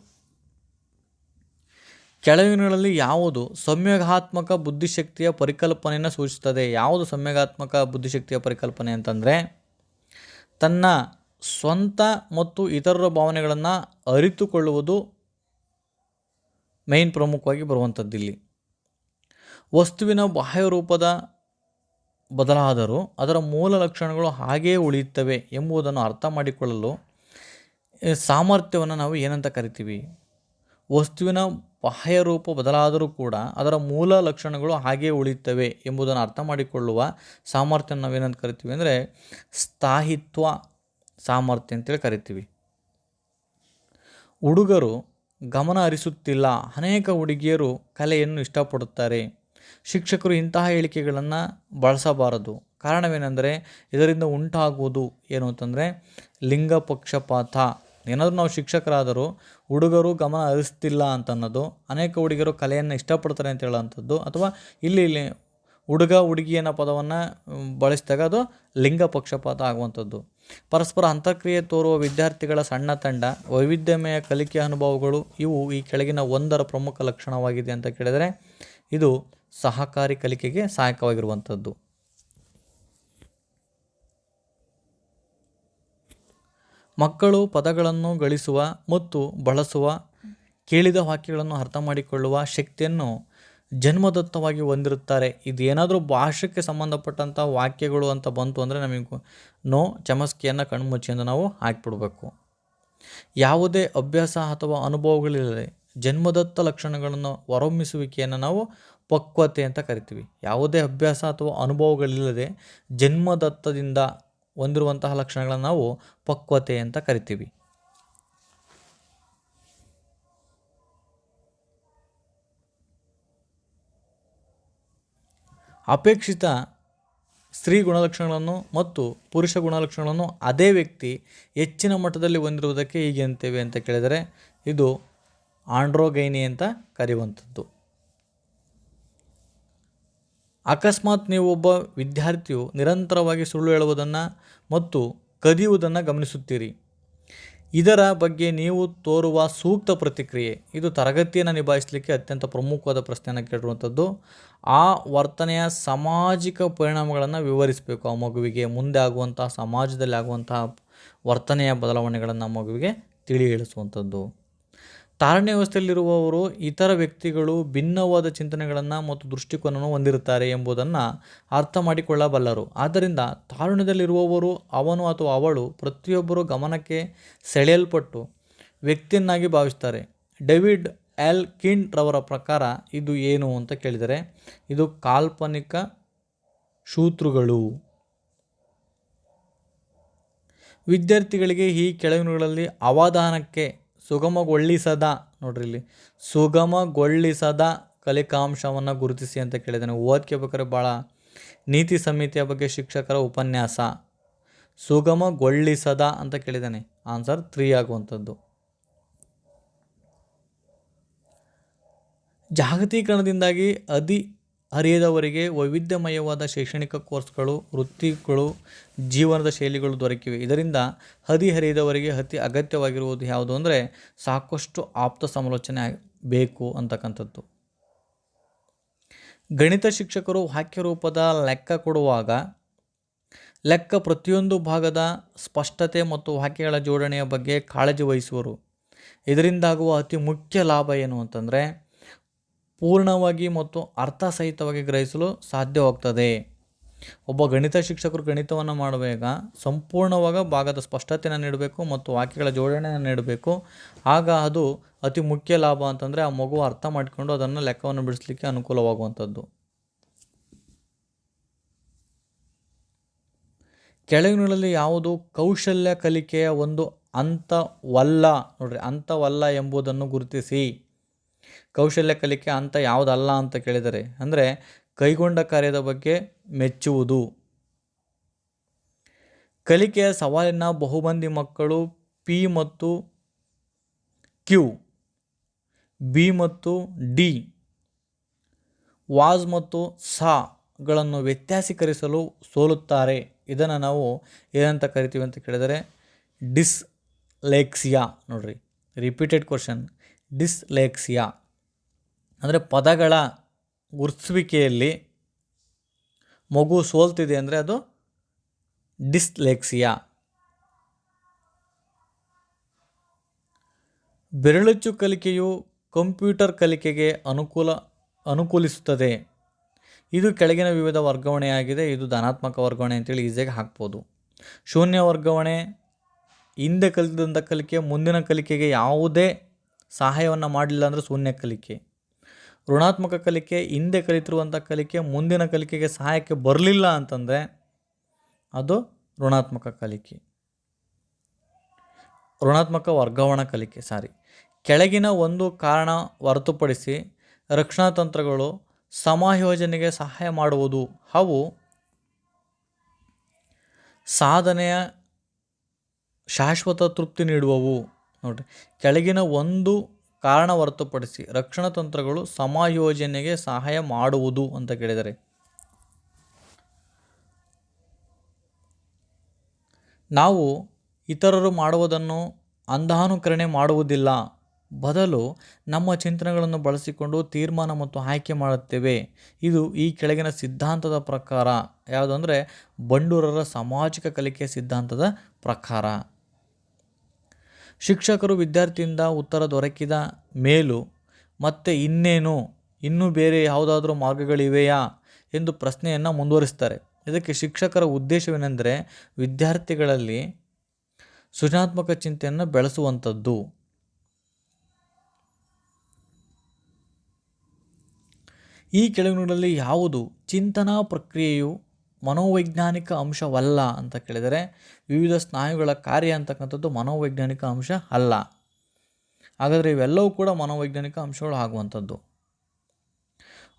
ಕೆಳಗಿನಗಳಲ್ಲಿ ಯಾವುದು ಸಂವೇಗಾತ್ಮಕ ಬುದ್ಧಿಶಕ್ತಿಯ ಪರಿಕಲ್ಪನೆಯನ್ನು ಸೂಚಿಸುತ್ತದೆ? ಯಾವುದು ಸಂವೇಗಾತ್ಮಕ ಬುದ್ಧಿಶಕ್ತಿಯ ಪರಿಕಲ್ಪನೆ ಅಂತಂದರೆ, ತನ್ನ ಸ್ವಂತ ಮತ್ತು ಇತರರ ಭಾವನೆಗಳನ್ನು ಅರಿತುಕೊಳ್ಳುವುದು ಮೇಯ್ನ್ ಪ್ರಮುಖವಾಗಿ ಬರುವಂಥದ್ದು. ಇಲ್ಲಿ ವಸ್ತುವಿನ ಬಾಹ್ಯ ರೂಪದ ಬದಲಾದರೂ ಅದರ ಮೂಲ ಲಕ್ಷಣಗಳು ಹಾಗೆಯೇ ಉಳಿಯುತ್ತವೆ ಎಂಬುದನ್ನು ಅರ್ಥ ಮಾಡಿಕೊಳ್ಳಲು ಸಾಮರ್ಥ್ಯವನ್ನು ನಾವು ಏನಂತ ಕರಿತೀವಿ? ವಸ್ತುವಿನ ಬಾಹ್ಯ ರೂಪ ಬದಲಾದರೂ ಕೂಡ ಅದರ ಮೂಲ ಲಕ್ಷಣಗಳು ಹಾಗೆಯೇ ಉಳಿಯುತ್ತವೆ ಎಂಬುದನ್ನು ಅರ್ಥ ಮಾಡಿಕೊಳ್ಳುವ ಸಾಮರ್ಥ್ಯ ನಾವೇನಂತ ಕರಿತೀವಿ ಅಂದರೆ ಸ್ಥಾಯಿತ್ವ ಸಾಮರ್ಥ್ಯ ಅಂತೇಳಿ ಕರಿತೀವಿ. ಹುಡುಗರು ಗಮನ ಹರಿಸುತ್ತಿಲ್ಲ. ಅನೇಕ ಹುಡುಗಿಯರು ಕಲೆಯನ್ನು ಇಷ್ಟಪಡುತ್ತಾರೆ. ಶಿಕ್ಷಕರು ಇಂತಹ ಹೇಳಿಕೆಗಳನ್ನು ಬಳಸಬಾರದು. ಕಾರಣವೇನೆಂದರೆ ಇದರಿಂದ ಉಂಟಾಗುವುದು ಏನು ಅಂತಂದರೆ ಲಿಂಗ ಪಕ್ಷಪಾತ. ಏನಾದರೂ ನಾವು ಶಿಕ್ಷಕರಾದರೂ ಹುಡುಗರು ಗಮನ ಹರಿಸ್ತಿಲ್ಲ ಅಂತನ್ನೋದು, ಅನೇಕ ಹುಡುಗಿಯರು ಕಲೆಯನ್ನು ಇಷ್ಟಪಡ್ತಾರೆ ಅಂತ ಹೇಳೋವಂಥದ್ದು, ಅಥವಾ ಇಲ್ಲಿ ಹುಡುಗ ಹುಡುಗಿ ಅನ್ನೋ ಪದವನ್ನು ಬಳಸಿದಾಗ ಅದು ಲಿಂಗ ಪಕ್ಷಪಾತ ಆಗುವಂಥದ್ದು. ಪರಸ್ಪರ ಅಂತರ್ಕ್ರಿಯೆ ತೋರುವ ವಿದ್ಯಾರ್ಥಿಗಳ ಸಣ್ಣ ತಂಡ, ವೈವಿಧ್ಯಮಯ ಕಲಿಕೆ ಅನುಭವಗಳು ಇವು ಈ ಕೆಳಗಿನ ಒಂದರ ಪ್ರಮುಖ ಲಕ್ಷಣವಾಗಿದೆ ಅಂತ ಕೇಳಿದರೆ ಇದು ಸಹಕಾರಿ ಕಲಿಕೆಗೆ ಸಹಾಯಕವಾಗಿರುವಂಥದ್ದು. ಮಕ್ಕಳು ಪದಗಳನ್ನು ಗಳಿಸುವ ಮತ್ತು ಬಳಸುವ, ಕೇಳಿದ ವಾಕ್ಯಗಳನ್ನು ಅರ್ಥ ಮಾಡಿಕೊಳ್ಳುವ ಶಕ್ತಿಯನ್ನು ಜನ್ಮದತ್ತವಾಗಿ ಹೊಂದಿರುತ್ತಾರೆ. ಇದು ಏನಾದರೂ ಭಾಷೆಗೆ ಸಂಬಂಧಪಟ್ಟಂಥ ವಾಕ್ಯಗಳು ಅಂತ ಬಂತು ಅಂದರೆ ನಮಗೆ ಚಮಸ್ಕಿಯನ್ನು ಕಣ್ಮುಚ್ಚಿ ಅಂತ ನಾವು ಹಾಕಿಬಿಡ್ಬೇಕು. ಯಾವುದೇ ಅಭ್ಯಾಸ ಅಥವಾ ಅನುಭವಗಳಿಲ್ಲದೆ ಜನ್ಮದತ್ತ ಲಕ್ಷಣಗಳನ್ನು ಹೊರಹೊಮ್ಮಿಸುವಿಕೆಯನ್ನು ನಾವು ಪಕ್ವತೆ ಅಂತ ಕರಿತೀವಿ. ಯಾವುದೇ ಅಭ್ಯಾಸ ಅಥವಾ ಅನುಭವಗಳಿಲ್ಲದೆ ಜನ್ಮದತ್ತದಿಂದ ಹೊಂದಿರುವಂತಹ ಲಕ್ಷಣಗಳನ್ನು ನಾವು ಪಕ್ವತೆ ಅಂತ ಕರಿತೀವಿ. ಅಪೇಕ್ಷಿತ ಸ್ತ್ರೀ ಗುಣಲಕ್ಷಣಗಳನ್ನು ಮತ್ತು ಪುರುಷ ಗುಣಲಕ್ಷಣಗಳನ್ನು ಅದೇ ವ್ಯಕ್ತಿ ಹೆಚ್ಚಿನ ಮಟ್ಟದಲ್ಲಿ ಹೊಂದಿರುವುದಕ್ಕೆ ಹೀಗೆ ಅಂತೇವೆ ಅಂತ ಕೇಳಿದರೆ ಇದು ಆಂಡ್ರೋಗೈನಿ ಅಂತ ಕರೆಯುವಂಥದ್ದು. ಅಕಸ್ಮಾತ್ ನೀವು ಒಬ್ಬ ವಿದ್ಯಾರ್ಥಿಯು ನಿರಂತರವಾಗಿ ಸುಳ್ಳು ಹೇಳುವುದನ್ನು ಮತ್ತು ಕದಿಯುವುದನ್ನು ಗಮನಿಸುತ್ತೀರಿ. ಇದರ ಬಗ್ಗೆ ನೀವು ತೋರುವ ಸೂಕ್ತ ಪ್ರತಿಕ್ರಿಯೆ. ಇದು ತರಗತಿಯನ್ನು ನಿಭಾಯಿಸಲಿಕ್ಕೆ ಅತ್ಯಂತ ಪ್ರಮುಖವಾದ ಪ್ರಶ್ನೆಯನ್ನು ಕೇಳಿರುವಂಥದ್ದು. ಆ ವರ್ತನೆಯ ಸಾಮಾಜಿಕ ಪರಿಣಾಮಗಳನ್ನು ವಿವರಿಸಬೇಕು. ಆ ಮಗುವಿಗೆ ಮುಂದೆ ಆಗುವಂತಹ ಸಮಾಜದಲ್ಲಿ ಆಗುವಂತಹ ವರ್ತನೆಯ ಬದಲಾವಣೆಗಳನ್ನು ಮಗುವಿಗೆ ತಿಳಿ ಹೇಳಿಸುವಂಥದ್ದು. ತಾರುಣ್ಯ ವ್ಯವಸ್ಥೆಯಲ್ಲಿರುವವರು ಇತರ ವ್ಯಕ್ತಿಗಳು ಭಿನ್ನವಾದ ಚಿಂತನೆಗಳನ್ನು ಮತ್ತು ದೃಷ್ಟಿಕೋನವನ್ನು ಹೊಂದಿರುತ್ತಾರೆ ಎಂಬುದನ್ನು ಅರ್ಥ ಮಾಡಿಕೊಳ್ಳಬಲ್ಲರು. ಆದ್ದರಿಂದ ತಾರುಣ್ಯದಲ್ಲಿರುವವರು ಅವನು ಅಥವಾ ಅವಳು ಪ್ರತಿಯೊಬ್ಬರು ಗಮನಕ್ಕೆ ಸೆಳೆಯಲ್ಪಟ್ಟು ವ್ಯಕ್ತಿಯನ್ನಾಗಿ ಭಾವಿಸ್ತಾರೆ. ಡೇವಿಡ್ ಎಲ್ ಕಿಂಡ್ ರವರ ಪ್ರಕಾರ ಇದು ಏನು ಅಂತ ಕೇಳಿದರೆ ಇದು ಕಾಲ್ಪನಿಕ ಶೂತೃಗಳು. ವಿದ್ಯಾರ್ಥಿಗಳಿಗೆ ಈ ಕೆಳಗಿನಗಳಲ್ಲಿ ಅವಧಾನಕ್ಕೆ ಸುಗಮಗೊಳಿಸದ ಕಲಿಕಾಂಶವನ್ನು ಗುರುತಿಸಿ ಅಂತ ಕೇಳಿದ್ದಾನೆ. ಓದ್ಕೋಬೇಕಾದ್ರೆ ಭಾಳ ನೀತಿ ಸಂಹಿತೆಯ ಬಗ್ಗೆ ಶಿಕ್ಷಕರ ಉಪನ್ಯಾಸ. ಸುಗಮಗೊಳಿಸದ ಅಂತ ಕೇಳಿದ್ದಾನೆ. ಆನ್ಸರ್ 3 ಆಗುವಂಥದ್ದು. ಜಾಗತೀಕರಣದಿಂದಾಗಿ ಹರಿಯದವರಿಗೆ ವೈವಿಧ್ಯಮಯವಾದ ಶೈಕ್ಷಣಿಕ ಕೋರ್ಸ್ಗಳು, ವೃತ್ತಿಗಳು, ಜೀವನದ ಶೈಲಿಗಳು ದೊರಕಿವೆ. ಇದರಿಂದ ಹರಿಯದವರಿಗೆ ಅತಿ ಅಗತ್ಯವಾಗಿರುವುದು ಯಾವುದು ಅಂದರೆ ಸಾಕಷ್ಟು ಆಪ್ತ ಸಮಾಲೋಚನೆ ಬೇಕು ಅಂತಕ್ಕಂಥದ್ದು. ಗಣಿತ ಶಿಕ್ಷಕರು ವಾಕ್ಯ ರೂಪದ ಲೆಕ್ಕ ಕೊಡುವಾಗ ಪ್ರತಿಯೊಂದು ಭಾಗದ ಸ್ಪಷ್ಟತೆ ಮತ್ತು ವಾಕ್ಯಗಳ ಜೋಡಣೆಯ ಬಗ್ಗೆ ಕಾಳಜಿ ವಹಿಸುವರು. ಇದರಿಂದಾಗುವ ಅತಿ ಮುಖ್ಯ ಲಾಭ ಏನು ಅಂತಂದರೆ ಪೂರ್ಣವಾಗಿ ಮತ್ತು ಅರ್ಥಸಹಿತವಾಗಿ ಗ್ರಹಿಸಲು ಸಾಧ್ಯವಾಗ್ತದೆ. ಒಬ್ಬ ಗಣಿತ ಶಿಕ್ಷಕರು ಗಣಿತವನ್ನು ಮಾಡುವಾಗ ಸಂಪೂರ್ಣವಾಗಿ ಭಾಗದ ಸ್ಪಷ್ಟತೆಯನ್ನು ನೀಡಬೇಕು ಮತ್ತು ವಾಕ್ಯಗಳ ಜೋಡಣೆಯನ್ನು ನೀಡಬೇಕು. ಆಗ ಅದು ಅತಿ ಮುಖ್ಯ ಲಾಭ ಅಂತಂದರೆ ಆ ಮಗು ಅರ್ಥ ಮಾಡಿಕೊಂಡು ಅದನ್ನು ಲೆಕ್ಕವನ್ನು ಬಿಡಿಸಲಿಕ್ಕೆ ಅನುಕೂಲವಾಗುವಂಥದ್ದು. ಕೆಳಗಿನಲ್ಲಿ ಯಾವುದು ಕೌಶಲ್ಯ ಕಲಿಕೆಯ ಒಂದು ಹಂತವಲ್ಲ? ಹಂತವಲ್ಲ ಎಂಬುದನ್ನು ಗುರುತಿಸಿ. ಕೌಶಲ್ಯ ಕಲಿಕೆ ಹಂತ ಯಾವುದಲ್ಲ ಅಂತ ಕೇಳಿದರೆ ಅಂದರೆ ಕೈಗೊಂಡ ಕಾರ್ಯದ ಬಗ್ಗೆ ಮೆಚ್ಚುವುದು. ಕಲಿಕೆಯ ಸವಾಲಿನ ಬಹುಮಂದಿ ಮಕ್ಕಳು ಪಿ ಮತ್ತು ಕ್ಯೂ, ಬಿ ಮತ್ತು ಡಿ, ವಾಜ್ ಮತ್ತು ಸಾಗಳನ್ನು ವ್ಯತ್ಯಾಸೀಕರಿಸಲು ಸೋಲುತ್ತಾರೆ. ಇದನ್ನು ನಾವು ಏನಂತ ಕರಿತೀವಿ ಅಂತ ಕೇಳಿದರೆ ಡಿಸ್ಲೆಕ್ಸಿಯಾ. ನೋಡ್ರಿ, ರಿಪೀಟೆಡ್ ಕ್ವಶನ್. ಡಿಸ್ಲೆಕ್ಸಿಯಾ ಅಂದರೆ ಪದಗಳ ಗುರುತಿಸುವಿಕೆಯಲ್ಲಿ ಮಗು ಸೋಲ್ತಿದೆ ಅಂದರೆ ಅದು ಡಿಸ್ಲೆಕ್ಸಿಯಾ. ಬೆರಳಚ್ಚು ಕಲಿಕೆಯು ಕಂಪ್ಯೂಟರ್ ಕಲಿಕೆಗೆ ಅನುಕೂಲಿಸುತ್ತದೆ. ಇದು ಕೆಳಗಿನ ವಿವಿಧ ವರ್ಗಾವಣೆಯಾಗಿದೆ. ಇದು ಧನಾತ್ಮಕ ವರ್ಗಾವಣೆ ಅಂತೇಳಿ ಈಸಿಯಾಗಿ ಹಾಕ್ಬೋದು. ಶೂನ್ಯ ವರ್ಗಾವಣೆ ಹಿಂದೆ ಕಲಿತಂಥ ಕಲಿಕೆ ಮುಂದಿನ ಕಲಿಕೆಗೆ ಯಾವುದೇ ಸಹಾಯವನ್ನು ಮಾಡಲಿಲ್ಲ ಅಂದರೆ ಶೂನ್ಯ ಕಲಿಕೆ. ಋಣಾತ್ಮಕ ಕಲಿಕೆ ಹಿಂದೆ ಕಲಿತಿರುವಂಥ ಕಲಿಕೆ ಮುಂದಿನ ಕಲಿಕೆಗೆ ಸಹಾಯಕ್ಕೆ ಬರಲಿಲ್ಲ ಅಂತಂದರೆ ಅದು ಋಣಾತ್ಮಕ ಕಲಿಕೆ, ಋಣಾತ್ಮಕ ವರ್ಗಾವಣಾ ಕಲಿಕೆ. ಕೆಳಗಿನ ಒಂದು ಕಾರಣ ಹೊರತುಪಡಿಸಿ ರಕ್ಷಣಾ ತಂತ್ರಗಳು ಸಮಾಯೋಜನೆಗೆ ಸಹಾಯ ಮಾಡುವುದು. ಅವು ಸಾಧನೆಯ ಶಾಶ್ವತ ತೃಪ್ತಿ ನೀಡುವವು. ನೋಡಿರಿ, ಕೆಳಗಿನ ಒಂದು ಕಾರಣ ಹೊರತುಪಡಿಸಿ ರಕ್ಷಣಾ ತಂತ್ರಗಳು ಸಮಾಯೋಜನೆಗೆ ಸಹಾಯ ಮಾಡುವುದು ಅಂತ ಕೇಳಿದರೆ, ನಾವು ಇತರರು ಮಾಡುವುದನ್ನು ಅಂಧಾನುಕರಣೆ ಮಾಡುವುದಿಲ್ಲ, ಬದಲು ನಮ್ಮ ಚಿಂತನೆಗಳನ್ನು ಬಳಸಿಕೊಂಡು ತೀರ್ಮಾನ ಮತ್ತು ಆಯ್ಕೆ ಮಾಡುತ್ತೇವೆ. ಇದು ಈ ಕೆಳಗಿನ ಸಿದ್ಧಾಂತದ ಪ್ರಕಾರ ಯಾವುದು ಅಂದರೆ ಬಂಡೂರರ ಸಾಮಾಜಿಕ ಕಲಿಕೆಯ ಸಿದ್ಧಾಂತದ ಪ್ರಕಾರ. ಶಿಕ್ಷಕರು ವಿದ್ಯಾರ್ಥಿಯಿಂದ ಉತ್ತರ ದೊರಕಿದ ಮೇಲೂ ಮತ್ತೆ ಇನ್ನೂ ಬೇರೆ ಯಾವುದಾದ್ರೂ ಮಾರ್ಗಗಳಿವೆಯಾ ಎಂದು ಪ್ರಶ್ನೆಯನ್ನು ಮುಂದುವರಿಸ್ತಾರೆ. ಇದಕ್ಕೆ ಶಿಕ್ಷಕರ ಉದ್ದೇಶವೇನೆಂದರೆ ವಿದ್ಯಾರ್ಥಿಗಳಲ್ಲಿ ಸೃಜನಾತ್ಮಕ ಚಿಂತೆಯನ್ನು ಬೆಳೆಸುವಂಥದ್ದು. ಈ ಕೆಳಗಿನಗಳಲ್ಲಿ ಯಾವುದು ಚಿಂತನಾ ಪ್ರಕ್ರಿಯೆಯು ಮನೋವೈಜ್ಞಾನಿಕ ಅಂಶವಲ್ಲ ಅಂತ ಕೇಳಿದರೆ, ವಿವಿಧ ಸ್ನಾಯುಗಳ ಕಾರ್ಯ ಅಂತಕ್ಕಂಥದ್ದು ಮನೋವೈಜ್ಞಾನಿಕ ಅಂಶ ಅಲ್ಲ. ಹಾಗಾದರೆ ಇವೆಲ್ಲವೂ ಕೂಡ ಮನೋವೈಜ್ಞಾನಿಕ ಅಂಶಗಳು ಆಗುವಂಥದ್ದು.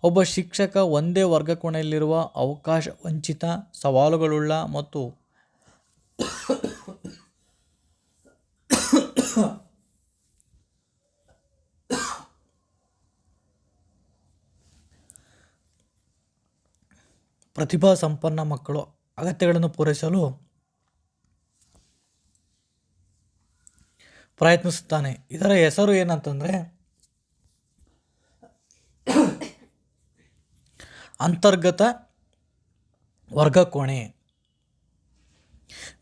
ಒಬ್ಬ ಶಿಕ್ಷಕ ಒಂದೇ ವರ್ಗಕೋಣೆಯಲ್ಲಿರುವ ಅವಕಾಶ ವಂಚಿತ, ಸವಾಲುಗಳುಳ್ಳ ಮತ್ತು ಪ್ರತಿಭಾ ಸಂಪನ್ನ ಮಕ್ಕಳು ಅಗತ್ಯಗಳನ್ನು ಪೂರೈಸಲು ಪ್ರಯತ್ನಿಸುತ್ತಾನೆ. ಇದರ ಹೆಸರು ಏನಂತಂದರೆ ಅಂತರ್ಗತ ವರ್ಗಕೋಣೆ.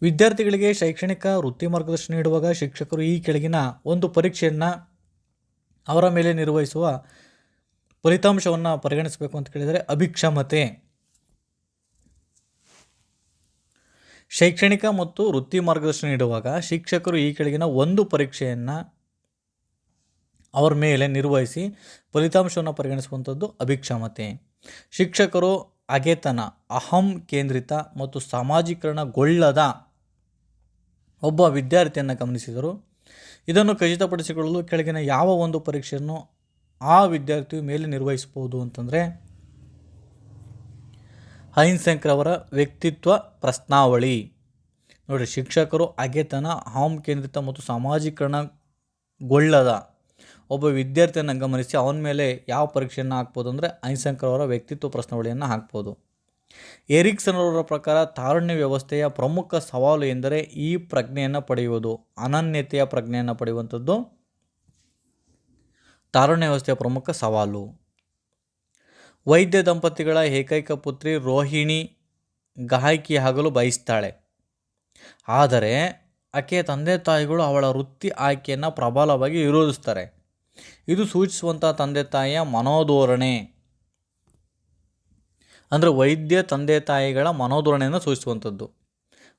ವಿದ್ಯಾರ್ಥಿಗಳಿಗೆ ಶೈಕ್ಷಣಿಕ ವೃತ್ತಿ ಮಾರ್ಗದರ್ಶನ ನೀಡುವಾಗ ಶಿಕ್ಷಕರು ಈ ಕೆಳಗಿನ ಒಂದು ಪರೀಕ್ಷೆಯನ್ನು ಅವರ ಮೇಲೆ ನಿರ್ವಹಿಸುವ ಫಲಿತಾಂಶವನ್ನು ಪರಿಗಣಿಸಬೇಕು ಅಂತ ಕೇಳಿದರೆ, ಅಭಿಕ್ಷಮತೆ. ಶೈಕ್ಷಣಿಕ ಮತ್ತು ವೃತ್ತಿ ಮಾರ್ಗದರ್ಶನ ನೀಡುವಾಗ ಶಿಕ್ಷಕರು ಈ ಕೆಳಗಿನ ಒಂದು ಪರೀಕ್ಷೆಯನ್ನು ಅವರ ಮೇಲೆ ನಿರ್ವಹಿಸಿ ಫಲಿತಾಂಶವನ್ನು ಪರಿಗಣಿಸುವಂಥದ್ದು ಅಭಿಕ್ಷಮತೆ. ಶಿಕ್ಷಕರು ಅಗೆತನ, ಅಹಂ ಕೇಂದ್ರಿತ ಮತ್ತು ಸಾಮಾಜೀಕರಣಗೊಳ್ಳದ ಒಬ್ಬ ವಿದ್ಯಾರ್ಥಿಯನ್ನು ಗಮನಿಸಿದರು. ಇದನ್ನು ಖಚಿತಪಡಿಸಿಕೊಳ್ಳಲು ಕೆಳಗಿನ ಯಾವ ಒಂದು ಪರೀಕ್ಷೆಯನ್ನು ಆ ವಿದ್ಯಾರ್ಥಿಯ ಮೇಲೆ ನಿರ್ವಹಿಸಬಹುದು ಅಂತಂದರೆ, ಐಸೆನ್ಕ್ರವರ ವ್ಯಕ್ತಿತ್ವ ಪ್ರಶ್ನಾವಳಿ. ನೋಡಿ, ಶಿಕ್ಷಕರು ಅಗೆತನ, ಅಹಂ ಕೇಂದ್ರಿತ ಮತ್ತು ಸಾಮಾಜೀಕರಣಗೊಳ್ಳದ ಒಬ್ಬ ವಿದ್ಯಾರ್ಥಿಯನ್ನು ಗಮನಿಸಿ ಅವನ ಮೇಲೆ ಯಾವ ಪರೀಕ್ಷೆಯನ್ನು ಹಾಕ್ಬೋದು ಅಂದರೆ ಐಸೆನ್ಕ್ರವರ ವ್ಯಕ್ತಿತ್ವ ಪ್ರಶ್ನಾವಳಿಯನ್ನು ಹಾಕ್ಬೋದು. ಎರಿಕ್ಸನ್ ಅವರ ಪ್ರಕಾರ ತಾರುಣ್ಯ ವ್ಯವಸ್ಥೆಯ ಪ್ರಮುಖ ಸವಾಲು ಎಂದರೆ ಈ ಪ್ರಜ್ಞೆಯನ್ನು ಪಡೆಯುವುದು. ಅನನ್ಯತೆಯ ಪ್ರಜ್ಞೆಯನ್ನು ಪಡೆಯುವಂಥದ್ದು ತಾರುಣ್ಯ ವ್ಯವಸ್ಥೆಯ ಪ್ರಮುಖ ಸವಾಲು. ವೈದ್ಯ ದಂಪತಿಗಳ ಏಕೈಕ ಪುತ್ರಿ ರೋಹಿಣಿ ಗಾಯಕಿಯಾಗಲು ಬಯಸ್ತಾಳೆ. ಆದರೆ ಆಕೆಯ ತಂದೆ ತಾಯಿಗಳು ಅವಳ ವೃತ್ತಿ ಆಯ್ಕೆಯನ್ನು ಪ್ರಬಲವಾಗಿ ವಿರೋಧಿಸ್ತಾರೆ. ಇದು ಸೂಚಿಸುವಂಥ ತಂದೆ ತಾಯಿಯ ಮನೋಧೋರಣೆ, ಅಂದರೆ ವೈದ್ಯ ತಂದೆ ತಾಯಿಗಳ ಮನೋಧೋರಣೆಯನ್ನು ಸೂಚಿಸುವಂಥದ್ದು.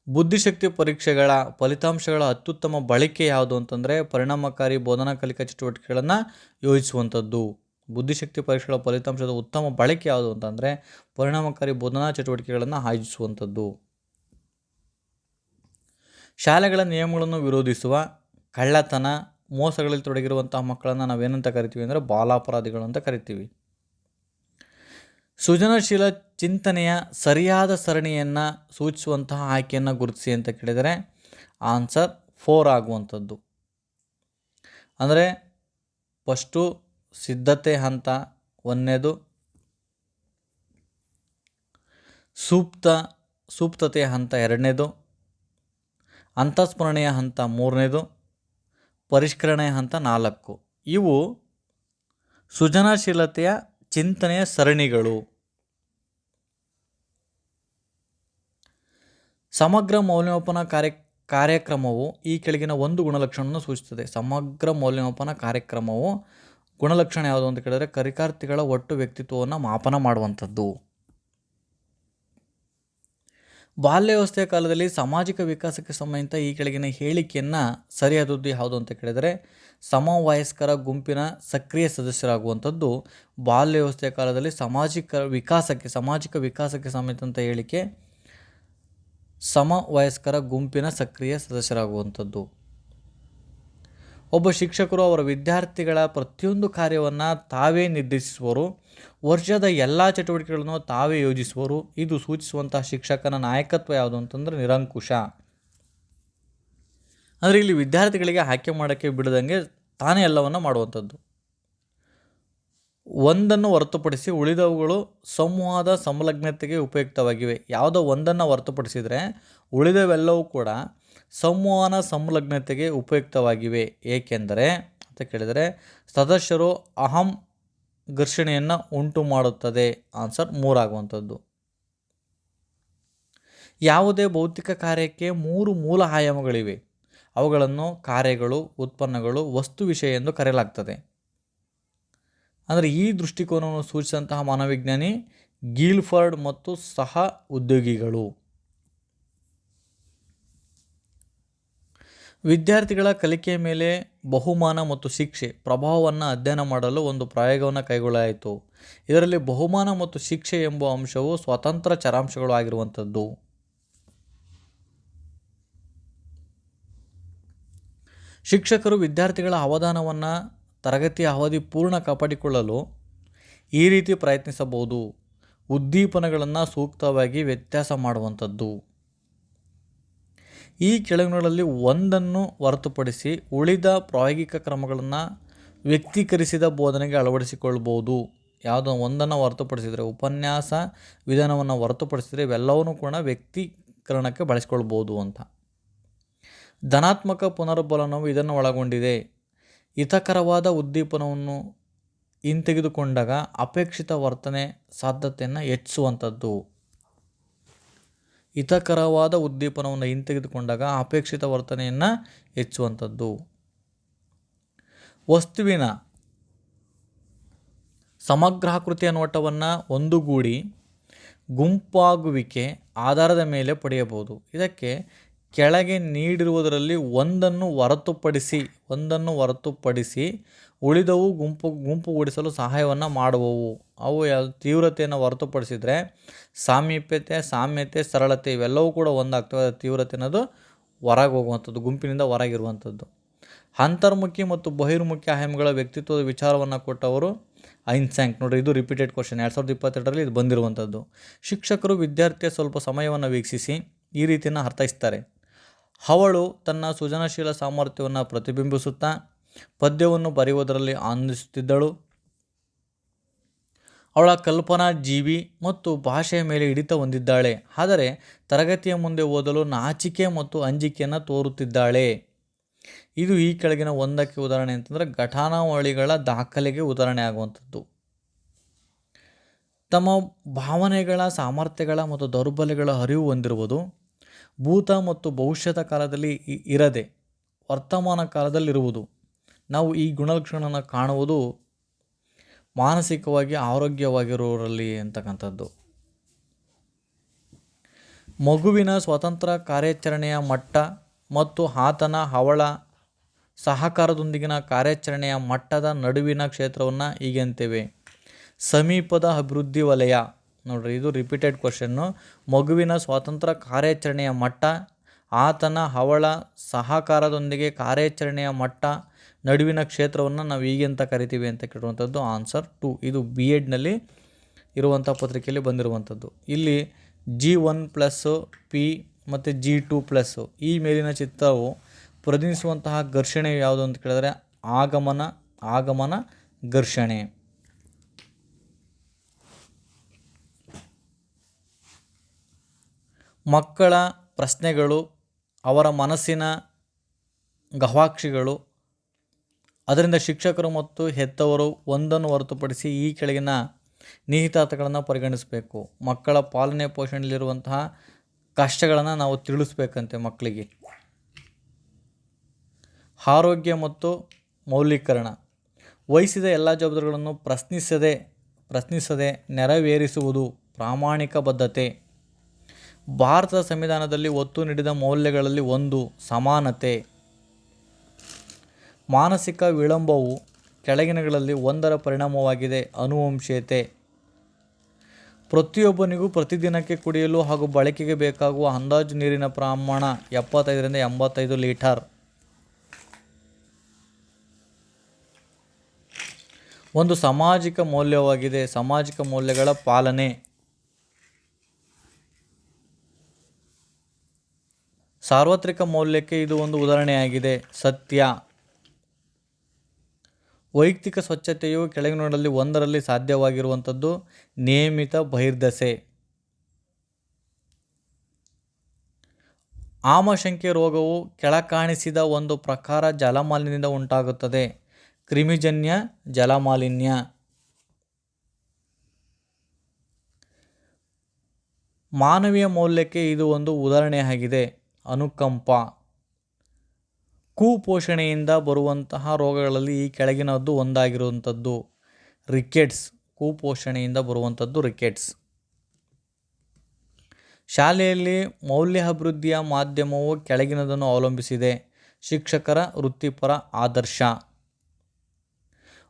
ಬುದ್ಧಿಶಕ್ತಿ ಪರೀಕ್ಷೆಗಳ ಫಲಿತಾಂಶಗಳ ಅತ್ಯುತ್ತಮ ಬಳಕೆ ಯಾವುದು ಅಂತಂದರೆ ಪರಿಣಾಮಕಾರಿ ಬೋಧನಾ ಕಲಿಕಾ ಚಟುವಟಿಕೆಗಳನ್ನು ಯೋಜಿಸುವಂಥದ್ದು. ಬುದ್ಧಿಶಕ್ತಿ ಪರೀಕ್ಷೆಗಳ ಫಲಿತಾಂಶದ ಉತ್ತಮ ಬಳಕೆ ಯಾವುದು ಅಂತಂದರೆ ಪರಿಣಾಮಕಾರಿ ಬೋಧನಾ ಚಟುವಟಿಕೆಗಳನ್ನು ಆಯೋಜಿಸುವಂಥದ್ದು. ಶಾಲೆಗಳ ನಿಯಮಗಳನ್ನು ವಿರೋಧಿಸುವ, ಕಳ್ಳತನ, ಮೋಸಗಳಲ್ಲಿ ತೊಡಗಿರುವಂತಹ ಮಕ್ಕಳನ್ನು ನಾವೇನಂತ ಕರಿತೀವಿ ಅಂದರೆ ಬಾಲಾಪರಾಧಿಗಳು ಅಂತ ಕರಿತೀವಿ. ಸೃಜನಶೀಲ ಚಿಂತನೆಯ ಸರಿಯಾದ ಸರಣಿಯನ್ನು ಸೂಚಿಸುವಂತಹ ಆಯ್ಕೆಯನ್ನು ಗುರುತಿಸಿ ಅಂತ ಕೇಳಿದರೆ ಆನ್ಸರ್ 4 ಆಗುವಂಥದ್ದು. ಅಂದರೆ ಫಸ್ಟು ಸಿದ್ಧತೆ ಹಂತ 1ನೇದು, ಸೂಕ್ತತೆಯ ಹಂತ 2ನೇದು, ಅಂತಃಸ್ಮರಣೆಯ ಹಂತ 3ನೇದು, ಪರಿಷ್ಕರಣೆಯ ಹಂತ 4. ಇವು ಸೃಜನಶೀಲತೆಯ ಚಿಂತನೆಯ ಸರಣಿಗಳು. ಸಮಗ್ರ ಮೌಲ್ಯಮಾಪನ ಕಾರ್ಯಕ್ರಮವು ಈ ಕೆಳಗಿನ ಒಂದು ಗುಣಲಕ್ಷಣವನ್ನು ಸೂಚಿಸುತ್ತದೆ. ಸಮಗ್ರ ಮೌಲ್ಯಮಾಪನ ಕಾರ್ಯಕ್ರಮವು ಗುಣಲಕ್ಷಣ ಯಾವುದು ಅಂತ ಕೇಳಿದರೆ ಕಲಿಕಾರ್ಥಿಗಳ ಒಟ್ಟು ವ್ಯಕ್ತಿತ್ವವನ್ನು ಮಾಪನ ಮಾಡುವಂಥದ್ದು. ಬಾಲ್ಯಾವಸ್ಥೆಯ ಕಾಲದಲ್ಲಿ ಸಾಮಾಜಿಕ ವಿಕಾಸಕ್ಕೆ ಸಂಬಂಧಿತ ಈ ಕೆಳಗಿನ ಹೇಳಿಕೆಯನ್ನು ಸರಿಯಾದದ್ದು ಯಾವುದು ಅಂತ ಕೇಳಿದರೆ ಸಮವಯಸ್ಕರ ಗುಂಪಿನ ಸಕ್ರಿಯ ಸದಸ್ಯರಾಗುವಂಥದ್ದು ಬಾಲ್ಯಾವಸ್ಥೆಯ ಕಾಲದಲ್ಲಿ ಸಾಮಾಜಿಕ ವಿಕಾಸಕ್ಕೆ ಸಂಬಂಧಿಸಿದಂಥ ಹೇಳಿಕೆ ಸಮವಯಸ್ಕರ ಗುಂಪಿನ ಸಕ್ರಿಯ ಸದಸ್ಯರಾಗುವಂಥದ್ದು. ಒಬ್ಬ ಶಿಕ್ಷಕರು ಅವರ ವಿದ್ಯಾರ್ಥಿಗಳ ಪ್ರತಿಯೊಂದು ಕಾರ್ಯವನ್ನು ತಾವೇ ನಿರ್ದೇಶಿಸುವರು, ವರ್ಷದ ಎಲ್ಲ ಚಟುವಟಿಕೆಗಳನ್ನು ತಾವೇ ಯೋಜಿಸುವರು. ಇದು ಸೂಚಿಸುವಂತಹ ಶಿಕ್ಷಕನ ನಾಯಕತ್ವ ಯಾವುದು ಅಂತಂದರೆ ನಿರಂಕುಶ. ಅಂದರೆ ಇಲ್ಲಿ ವಿದ್ಯಾರ್ಥಿಗಳಿಗೆ ಆಯ್ಕೆ ಮಾಡೋಕ್ಕೆ ಬಿಡದಂಗೆ ತಾನೇ ಎಲ್ಲವನ್ನು ಮಾಡುವಂಥದ್ದು. ಒಂದನ್ನು ಹೊರತುಪಡಿಸಿ ಉಳಿದವುಗಳು ಸಂವಾದ ಸಂಲಗ್ನತೆಗೆ ಉಪಯುಕ್ತವಾಗಿವೆ. ಯಾವುದೋ ಒಂದನ್ನು ಹೊರತುಪಡಿಸಿದರೆ ಉಳಿದವೆಲ್ಲವೂ ಕೂಡ ಸಂವಹನ ಸಂಲಗ್ನತೆಗೆ ಉಪಯುಕ್ತವಾಗಿವೆ. ಏಕೆಂದರೆ ಅಂತ ಕೇಳಿದರೆ ಸದಸ್ಯರು ಅಹಂ ಘರ್ಷಣೆಯನ್ನು ಉಂಟು ಮಾಡುತ್ತದೆ. ಆನ್ಸರ್ 3 ಆಗುವಂಥದ್ದು. ಯಾವುದೇ ಭೌತಿಕ ಕಾರ್ಯಕ್ಕೆ 3 ಮೂಲ ಆಯಾಮಗಳಿವೆ. ಅವುಗಳನ್ನು ಕಾರ್ಯಗಳು, ಉತ್ಪನ್ನಗಳು, ವಸ್ತು, ವಿಷಯ ಎಂದು ಕರೆಯಲಾಗ್ತದೆ. ಅಂದರೆ ಈ ದೃಷ್ಟಿಕೋನವನ್ನು ಸೂಚಿಸಿದಂತಹ ಮನೋವಿಜ್ಞಾನಿ ಗಿಲ್ಫರ್ಡ್ ಮತ್ತು ಸಹ ಉದ್ಯೋಗಿಗಳು. ವಿದ್ಯಾರ್ಥಿಗಳ ಕಲಿಕೆಯ ಮೇಲೆ ಬಹುಮಾನ ಮತ್ತು ಶಿಕ್ಷೆ ಪ್ರಭಾವವನ್ನು ಅಧ್ಯಯನ ಮಾಡಲು ಒಂದು ಪ್ರಯೋಗವನ್ನು ಕೈಗೊಳ್ಳಲಾಯಿತು. ಇದರಲ್ಲಿ ಬಹುಮಾನ ಮತ್ತು ಶಿಕ್ಷೆ ಎಂಬ ಅಂಶವು ಸ್ವತಂತ್ರ ಚರಾಂಶಗಳು ಆಗಿರುವಂಥದ್ದು. ಶಿಕ್ಷಕರು ವಿದ್ಯಾರ್ಥಿಗಳ ಅವಧಾನವನ್ನು ತರಗತಿಯ ಅವಧಿ ಪೂರ್ಣ ಕಾಪಾಡಿಕೊಳ್ಳಲು ಈ ರೀತಿ ಪ್ರಯತ್ನಿಸಬಹುದು. ಉದ್ದೀಪನಗಳನ್ನು ಸೂಕ್ತವಾಗಿ ವ್ಯತ್ಯಾಸ ಮಾಡುವಂಥದ್ದು. ಈ ಕೆಳಗಿನಗಳಲ್ಲಿ ಒಂದನ್ನು ಹೊರತುಪಡಿಸಿ ಉಳಿದ ಪ್ರಾಯೋಗಿಕ ಕ್ರಮಗಳನ್ನು ವ್ಯಕ್ತೀಕರಿಸಿದ ಬೋಧನೆಗೆ ಅಳವಡಿಸಿಕೊಳ್ಬೋದು. ಯಾವುದೋ ಒಂದನ್ನು ಹೊರತುಪಡಿಸಿದರೆ ಉಪನ್ಯಾಸ ವಿಧಾನವನ್ನು ಹೊರತುಪಡಿಸಿದರೆ ಇವೆಲ್ಲವನ್ನೂ ಕೂಡ ವ್ಯಕ್ತೀಕರಣಕ್ಕೆ ಬಳಸಿಕೊಳ್ಬೋದು ಅಂತ. ಧನಾತ್ಮಕ ಪುನರ್ಬಲನವು ಇದನ್ನು ಒಳಗೊಂಡಿದೆ. ಹಿತಕರವಾದ ಉದ್ದೀಪನವನ್ನು ಹಿಂತೆಗೆದುಕೊಂಡಾಗ ಅಪೇಕ್ಷಿತ ವರ್ತನೆ ಸಾಧ್ಯತೆಯನ್ನು ಹೆಚ್ಚಿಸುವಂಥದ್ದು. ಹಿತಕರವಾದ ಉದ್ದೀಪನವನ್ನು ಹಿಂತೆಗೆದುಕೊಂಡಾಗ ಅಪೇಕ್ಷಿತ ವರ್ತನೆಯನ್ನು ಹೆಚ್ಚಿಸುವಂಥದ್ದು. ವಸ್ತುವಿನ ಸಮಗ್ರಾಕೃತಿಯ ನೋಟವನ್ನು ಒಂದುಗೂಡಿ ಗುಂಪಾಗುವಿಕೆ ಆಧಾರದ ಮೇಲೆ ಪಡೆಯಬಹುದು. ಇದಕ್ಕೆ ಕೆಳಗೆ ನೀಡಿರುವುದರಲ್ಲಿ ಒಂದನ್ನು ಹೊರತುಪಡಿಸಿ ಉಳಿದವು ಗುಂಪುಗೂಡಿಸಲು ಸಹಾಯವನ್ನು ಮಾಡುವವು. ಅವು ತೀವ್ರತೆಯನ್ನು ಹೊರತುಪಡಿಸಿದರೆ ಸಾಮ್ಯತೆ, ಸರಳತೆ ಇವೆಲ್ಲವೂ ಕೂಡ ಒಂದಾಗ್ತವೆ. ತೀವ್ರತೆ ಅನ್ನೋದು ಹೊರಗೆ ಹೋಗುವಂಥದ್ದು, ಗುಂಪಿನಿಂದ ಹೊರಗಿರುವಂಥದ್ದು. ಅಂತರ್ಮುಖಿ ಮತ್ತು ಬಹಿರ್ಮುಖಿ ಆಯಾಮಗಳ ವ್ಯಕ್ತಿತ್ವದ ವಿಚಾರವನ್ನು ಕೊಟ್ಟವರು ಐನ್ಸ್ಟೈನ್. ನೋಡಿರಿ, ಇದು ರಿಪೀಟೆಡ್ ಕ್ವಶನ್ 2022ರಲ್ಲಿ ಇದು ಬಂದಿರುವಂಥದ್ದು. ಶಿಕ್ಷಕರು ವಿದ್ಯಾರ್ಥಿಯ ಸ್ವಲ್ಪ ಸಮಯವನ್ನು ವೀಕ್ಷಿಸಿ ಈ ರೀತಿಯನ್ನು ಅರ್ಥೈಸ್ತಾರೆ. ಅವಳು ತನ್ನ ಸೃಜನಶೀಲ ಸಾಮರ್ಥ್ಯವನ್ನು ಪ್ರತಿಬಿಂಬಿಸುತ್ತಾ ಪದ್ಯವನ್ನು ಬರೆಯುವುದರಲ್ಲಿ ಆನಂದಿಸುತ್ತಿದ್ದಳು. ಅವಳ ಕಲ್ಪನಾ ಜೀವಿ ಮತ್ತು ಭಾಷೆಯ ಮೇಲೆ ಹಿಡಿತ ಹೊಂದಿದ್ದಾಳೆ. ಆದರೆ ತರಗತಿಯ ಮುಂದೆ ಓದಲು ನಾಚಿಕೆ ಮತ್ತು ಅಂಜಿಕೆಯನ್ನು ತೋರುತ್ತಿದ್ದಾಳೆ. ಇದು ಈ ಕೆಳಗಿನ ಒಂದಕ್ಕೆ ಉದಾಹರಣೆ ಅಂತಂದರೆ ಘಟನಾವಳಿಗಳ ದಾಖಲೆಗೆ ಉದಾಹರಣೆ ಆಗುವಂಥದ್ದು. ತಮ್ಮ ಭಾವನೆಗಳ ಸಾಮರ್ಥ್ಯಗಳ ಮತ್ತು ದೌರ್ಬಲ್ಯಗಳ ಅರಿವು ಹೊಂದಿರುವುದು. ಭೂತ ಮತ್ತು ಭವಿಷ್ಯದ ಕಾಲದಲ್ಲಿ ಇರದೆ ವರ್ತಮಾನ ಕಾಲದಲ್ಲಿರುವುದು. ನಾವು ಈ ಗುಣಲಕ್ಷಣವನ್ನು ಕಾಣುವುದು ಮಾನಸಿಕವಾಗಿ ಆರೋಗ್ಯವಾಗಿರುವವರಲ್ಲಿ ಅಂತಕ್ಕಂಥದ್ದು. ಮಗುವಿನ ಸ್ವತಂತ್ರ ಕಾರ್ಯಾಚರಣೆಯ ಮಟ್ಟ ಮತ್ತು ಅವಳ ಸಹಕಾರದೊಂದಿಗಿನ ಕಾರ್ಯಾಚರಣೆಯ ಮಟ್ಟದ ನಡುವಿನ ಕ್ಷೇತ್ರವನ್ನು ಹೀಗೆ ಅಂತೇವೆ ಸಮೀಪದ ಅಭಿವೃದ್ಧಿ ವಲಯ. ನೋಡ್ರಿ, ಇದು ರಿಪೀಟೆಡ್ ಕ್ವಶನ್ನು. ಮಗುವಿನ ಸ್ವತಂತ್ರ ಕಾರ್ಯಾಚರಣೆಯ ಮಟ್ಟ, ಅವಳ ಸಹಕಾರದೊಂದಿಗೆ ಕಾರ್ಯಾಚರಣೆಯ ಮಟ್ಟ ನಡುವಿನ ಕ್ಷೇತ್ರವನ್ನು ನಾವು ಹೀಗೆ ಅಂತ ಕರಿತೀವಿ ಅಂತ ಕೇಳುವಂಥದ್ದು ಆನ್ಸರ್ 2. ಇದು BEdನಲ್ಲಿ ಇರುವಂಥ ಪತ್ರಿಕೆಯಲ್ಲಿ ಬಂದಿರುವಂಥದ್ದು. ಇಲ್ಲಿ G1+P ಮತ್ತು G2+, ಈ ಮೇಲಿನ ಚಿತ್ರವು ಪ್ರತಿನಿಧಿಸುವಂತಹ ಘರ್ಷಣೆ ಯಾವುದು ಅಂತ ಕೇಳಿದರೆ ಆಗಮನ ಘರ್ಷಣೆ. ಮಕ್ಕಳ ಪ್ರಶ್ನೆಗಳು, ಅವರ ಮನಸ್ಸಿನ ಗವಾಕ್ಷಿಗಳು, ಅದರಿಂದ ಶಿಕ್ಷಕರು ಮತ್ತು ಹೆತ್ತವರು ಒಂದನ್ನು ಹೊರತುಪಡಿಸಿ ಈ ಕೆಳಗಿನ ನಿಹಿತಾರ್ಥಗಳನ್ನು ಪರಿಗಣಿಸಬೇಕು. ಮಕ್ಕಳ ಪಾಲನೆ ಪೋಷಣೆಯಲ್ಲಿರುವಂತಹ ಕಷ್ಟಗಳನ್ನು ನಾವು ತಿಳಿಸ್ಬೇಕಂತೆ ಮಕ್ಕಳಿಗೆ. ಆರೋಗ್ಯ ಮತ್ತು ಮೌಲ್ಯೀಕರಣ. ವಹಿಸಿದ ಎಲ್ಲ ಜವಾಬ್ದಾರಿಗಳನ್ನು ಪ್ರಶ್ನಿಸದೆ ನೆರವೇರಿಸುವುದು ಪ್ರಾಮಾಣಿಕ ಬದ್ಧತೆ. ಭಾರತದ ಸಂವಿಧಾನದಲ್ಲಿ ಒತ್ತು ನೀಡಿದ ಮೌಲ್ಯಗಳಲ್ಲಿ ಒಂದು ಸಮಾನತೆ. ಮಾನಸಿಕ ವಿಳಂಬವು ಕೆಳಗಿನಗಳಲ್ಲಿ ಒಂದರ ಪರಿಣಾಮವಾಗಿದೆ. ಅನುವಂಶೀಯತೆ. ಪ್ರತಿಯೊಬ್ಬನಿಗೂ ಪ್ರತಿದಿನಕ್ಕೆ ಕುಡಿಯಲು ಹಾಗೂ ಬಳಕೆಗೆ ಬೇಕಾಗುವ ಅಂದಾಜು ನೀರಿನ ಪ್ರಮಾಣ 75 ರಿಂದ 85 ಲೀಟರ್. ಒಂದು ಸಾಮಾಜಿಕ ಮೌಲ್ಯವಾಗಿದೆ. ಸಾಮಾಜಿಕ ಮೌಲ್ಯಗಳ ಪಾಲನೆ. ಸಾರ್ವತ್ರಿಕ ಮೌಲ್ಯಕ್ಕೆ ಇದು ಒಂದು ಉದಾಹರಣೆಯಾಗಿದೆ. ಸತ್ಯ. ವೈಯಕ್ತಿಕ ಸ್ವಚ್ಛತೆಯು ಕೆಳಗಿನಗಳಲ್ಲಿ ಒಂದರಲ್ಲಿ ಸಾಧ್ಯವಾಗಿರುವಂಥದ್ದು. ನಿಯಮಿತ ಬಹಿರ್ದೆಸೆ. ಆಮಶಂಕೆ ರೋಗವು ಕೆಳಕಾಣಿಸಿದ ಒಂದು ಪ್ರಕಾರ ಜಲಮಾಲಿನ್ಯದಿಂದ ಉಂಟಾಗುತ್ತದೆ. ಕ್ರಿಮಿಜನ್ಯ ಜಲಮಾಲಿನ್ಯ. ಮಾನವೀಯ ಮೌಲ್ಯಕ್ಕೆ ಇದು ಒಂದು ಉದಾಹರಣೆಯಾಗಿದೆ. ಅನುಕಂಪ. ಕುಪೋಷಣೆಯಿಂದ ಬರುವಂತಹ ರೋಗಗಳಲ್ಲಿ ಈ ಕೆಳಗಿನದ್ದು ಒಂದಾಗಿರುವಂಥದ್ದು ರಿಕೆಟ್ಸ್. ಕುಪೋಷಣೆಯಿಂದ ಬರುವಂಥದ್ದು ರಿಕೆಟ್ಸ್. ಶಾಲೆಯಲ್ಲಿ ಮೌಲ್ಯಾಭಿವೃದ್ಧಿಯ ಮಾಧ್ಯಮವು ಕೆಳಗಿನದನ್ನು ಅವಲಂಬಿಸಿದೆ. ಶಿಕ್ಷಕರ ವೃತ್ತಿಪರ ಆದರ್ಶ.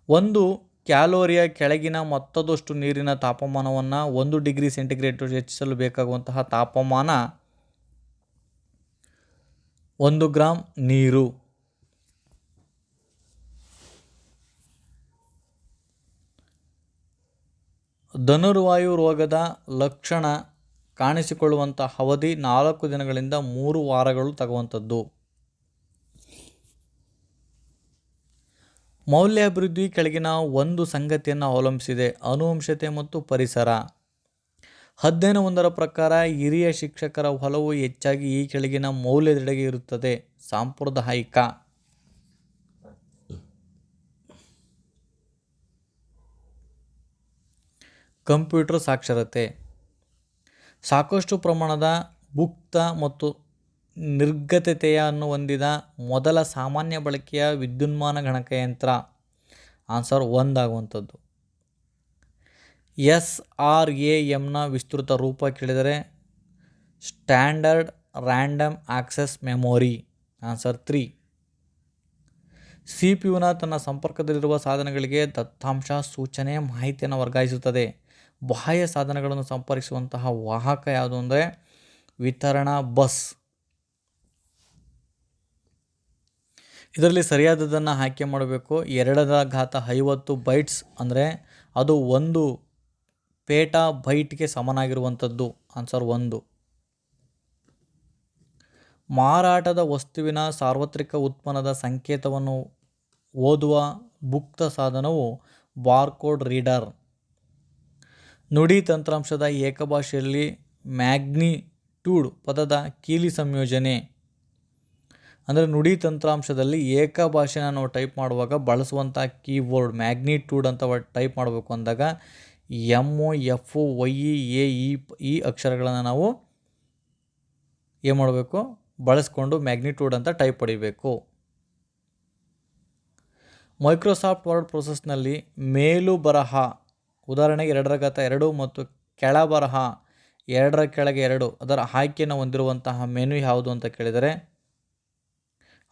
1 ಕ್ಯಾಲೋರಿಯ ಕೆಳಗಿನ ಮತ್ತದಷ್ಟು ನೀರಿನ ತಾಪಮಾನವನ್ನು 1 ಡಿಗ್ರಿ ಸೆಂಟಿಗ್ರೇಡ್ ಹೆಚ್ಚಿಸಲು ಬೇಕಾಗುವಂತಹ ತಾಪಮಾನ 1 ಗ್ರಾಂ ನೀರು. ಧನುರ್ವಾಯು ರೋಗದ ಲಕ್ಷಣ ಕಾಣಿಸಿಕೊಳ್ಳುವಂಥ ಅವಧಿ 4 ದಿನಗಳಿಂದ 3 ವಾರಗಳು ತಗುವಂಥದ್ದು. ಮೌಲ್ಯಾಭಿವೃದ್ಧಿ ಕೆಳಗಿನ ಒಂದು ಸಂಗತಿಯನ್ನು ಅವಲಂಬಿಸಿದೆ. ಅನುವಂಶತೆ ಮತ್ತು ಪರಿಸರ. ಅಧ್ಯಯನವೊಂದರ ಪ್ರಕಾರ ಹಿರಿಯ ಶಿಕ್ಷಕರ ಒಲವು ಹೆಚ್ಚಾಗಿ ಈ ಕೆಳಗಿನ ಮೌಲ್ಯದೆಡೆಗೆ ಇರುತ್ತದೆ. ಸಾಂಪ್ರದಾಯಿಕ. ಕಂಪ್ಯೂಟರ್ ಸಾಕ್ಷರತೆ. ಸಾಕಷ್ಟು ಪ್ರಮಾಣದ ಮುಕ್ತ ಮತ್ತು ನಿರ್ಗತತೆಯನ್ನು ಹೊಂದಿದ ಮೊದಲ ಸಾಮಾನ್ಯ ಬಳಕೆಯ ವಿದ್ಯುನ್ಮಾನ ಗಣಕಯಂತ್ರ. ಆನ್ಸರ್ 1 ಆಗುವಂಥದ್ದು. SRAMನ ವಿಸ್ತೃತ ರೂಪ ಕೇಳಿದರೆ standard random access memory. Answer 3. CPUನ ತನ್ನ ಸಂಪರ್ಕದಲ್ಲಿರುವ ಸಾಧನಗಳಿಗೆ ದತ್ತಾಂಶ, ಸೂಚನೆ, ಮಾಹಿತಿಯನ್ನು ವರ್ಗಾಯಿಸುತ್ತದೆ. ಬಾಹ್ಯ ಸಾಧನಗಳನ್ನು ಸಂಪರ್ಕಿಸುವಂತಹ ವಾಹಕ ಯಾವುದು ಅಂದರೆ ವಿತರಣಾ ಬಸ್. ಇದರಲ್ಲಿ ಸರಿಯಾದದನ್ನು ಆಯ್ಕೆ ಮಾಡಬೇಕು. 250 ಬೈಟ್ಸ್ ಅಂದರೆ ಅದು 1 ಪೆಟಾಬೈಟ್ಗೆ ಸಮನಾಗಿರುವಂಥದ್ದು. ಆನ್ಸರ್ 1. ಮಾರಾಟದ ವಸ್ತುವಿನ ಸಾರ್ವತ್ರಿಕ ಉತ್ಪನ್ನದ ಸಂಕೇತವನ್ನು ಓದುವ ಮುಕ್ತ ಸಾಧನವು ಬಾರ್ಕೋಡ್ ರೀಡರ್. ನುಡಿ ತಂತ್ರಾಂಶದ ಏಕಭಾಷೆಯಲ್ಲಿ ಮ್ಯಾಗ್ನಿಟ್ಯೂಡ್ ಪದದ ಕೀಲಿ ಸಂಯೋಜನೆ. ಅಂದರೆ ನುಡಿ ತಂತ್ರಾಂಶದಲ್ಲಿ ಏಕಭಾಷೆನ ನಾವು ಟೈಪ್ ಮಾಡುವಾಗ ಬಳಸುವಂಥ ಕೀಬೋರ್ಡ್ ಮ್ಯಾಗ್ನಿಟ್ಯೂಡ್ ಅಂತ ಟೈಪ್ ಮಾಡಬೇಕು ಅಂದಾಗ MOFYE ಈ ಅಕ್ಷರಗಳನ್ನು ನಾವು ಏನು ಮಾಡಬೇಕು, ಬಳಸ್ಕೊಂಡು ಮ್ಯಾಗ್ನಿಟ್ಯೂಡ್ ಅಂತ ಟೈಪ್ ಹೊಡಿಬೇಕು. ಮೈಕ್ರೋಸಾಫ್ಟ್ ವರ್ಡ್ ಪ್ರೊಸೆಸ್ನಲ್ಲಿ ಮೇಲು ಬರಹ ಉದಾಹರಣೆಗೆ 2 ಮತ್ತು ಕೆಳಬರಹ 2 ಅದರ ಆಯ್ಕೆಯನ್ನು ಹೊಂದಿರುವಂತಹ ಮೆನು ಯಾವುದು ಅಂತ ಕೇಳಿದರೆ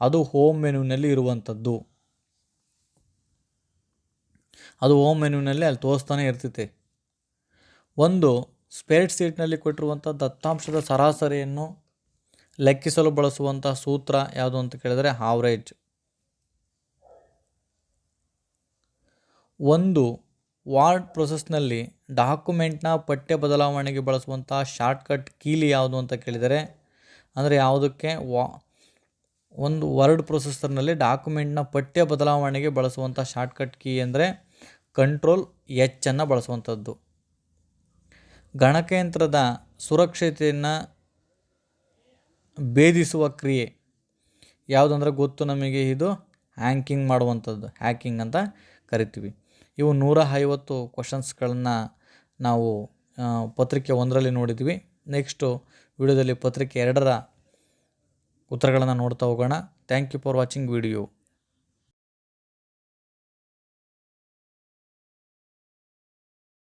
ಅದು ಹೋಮ್ ಮೆನುವಿನಲ್ಲಿ ಇರುವಂಥದ್ದು. ಅದು ಹೋಮ್ ಮೆನುವಿನಲ್ಲಿ ಅಲ್ಲಿ ತೋರಿಸ್ತಾನೆ ಇರ್ತೈತೆ. 1 ಸ್ಪ್ರೆಡ್ಶೀಟ್ನಲ್ಲಿ ಕೊಟ್ಟಿರುವಂಥ ದತ್ತಾಂಶದ ಸರಾಸರಿಯನ್ನು ಲೆಕ್ಕಿಸಲು ಬಳಸುವಂಥ ಸೂತ್ರ ಯಾವುದು ಅಂತ ಕೇಳಿದರೆ ಆವ್ರೇಜ್. 1 ವಾರ್ಡ್ ಪ್ರೊಸೆಸ್ನಲ್ಲಿ ಡಾಕ್ಯುಮೆಂಟ್ನ ಪಠ್ಯ ಬದಲಾವಣೆಗೆ ಬಳಸುವಂಥ ಶಾರ್ಟ್ಕಟ್ ಕೀಲಿ ಯಾವುದು ಅಂತ ಕೇಳಿದರೆ, ಅಂದರೆ ಯಾವುದಕ್ಕೆ ಒಂದು ವರ್ಡ್ ಪ್ರೊಸೆಸರ್ನಲ್ಲಿ ಡಾಕ್ಯುಮೆಂಟ್ನ ಪಠ್ಯ ಬದಲಾವಣೆಗೆ ಬಳಸುವಂಥ ಶಾರ್ಟ್ಕಟ್ ಕೀ ಅಂದರೆ ಕಂಟ್ರೋಲ್ ಎಚ್ ಅನ್ನು ಬಳಸುವಂಥದ್ದು. ಗಣಕಯಂತ್ರದ ಸುರಕ್ಷತೆಯನ್ನು ಭೇದಿಸುವ ಕ್ರಿಯೆ ಯಾವುದಂದ್ರೆ ಗೊತ್ತು ನಮಗೆ, ಇದು ಹ್ಯಾಕಿಂಗ್ ಮಾಡುವಂಥದ್ದು, ಹ್ಯಾಕಿಂಗ್ ಅಂತ ಕರಿತೀವಿ. ಇವು 150 ಕ್ವಶನ್ಸ್ಗಳನ್ನು ನಾವು ಪತ್ರಿಕೆ 1ರಲ್ಲಿ ನೋಡಿದ್ವಿ. ನೆಕ್ಸ್ಟು ವಿಡಿಯೋದಲ್ಲಿ ಪತ್ರಿಕೆ 2ರ ಉತ್ತರಗಳನ್ನು ನೋಡ್ತಾ ಹೋಗೋಣ. Thank you for watching video.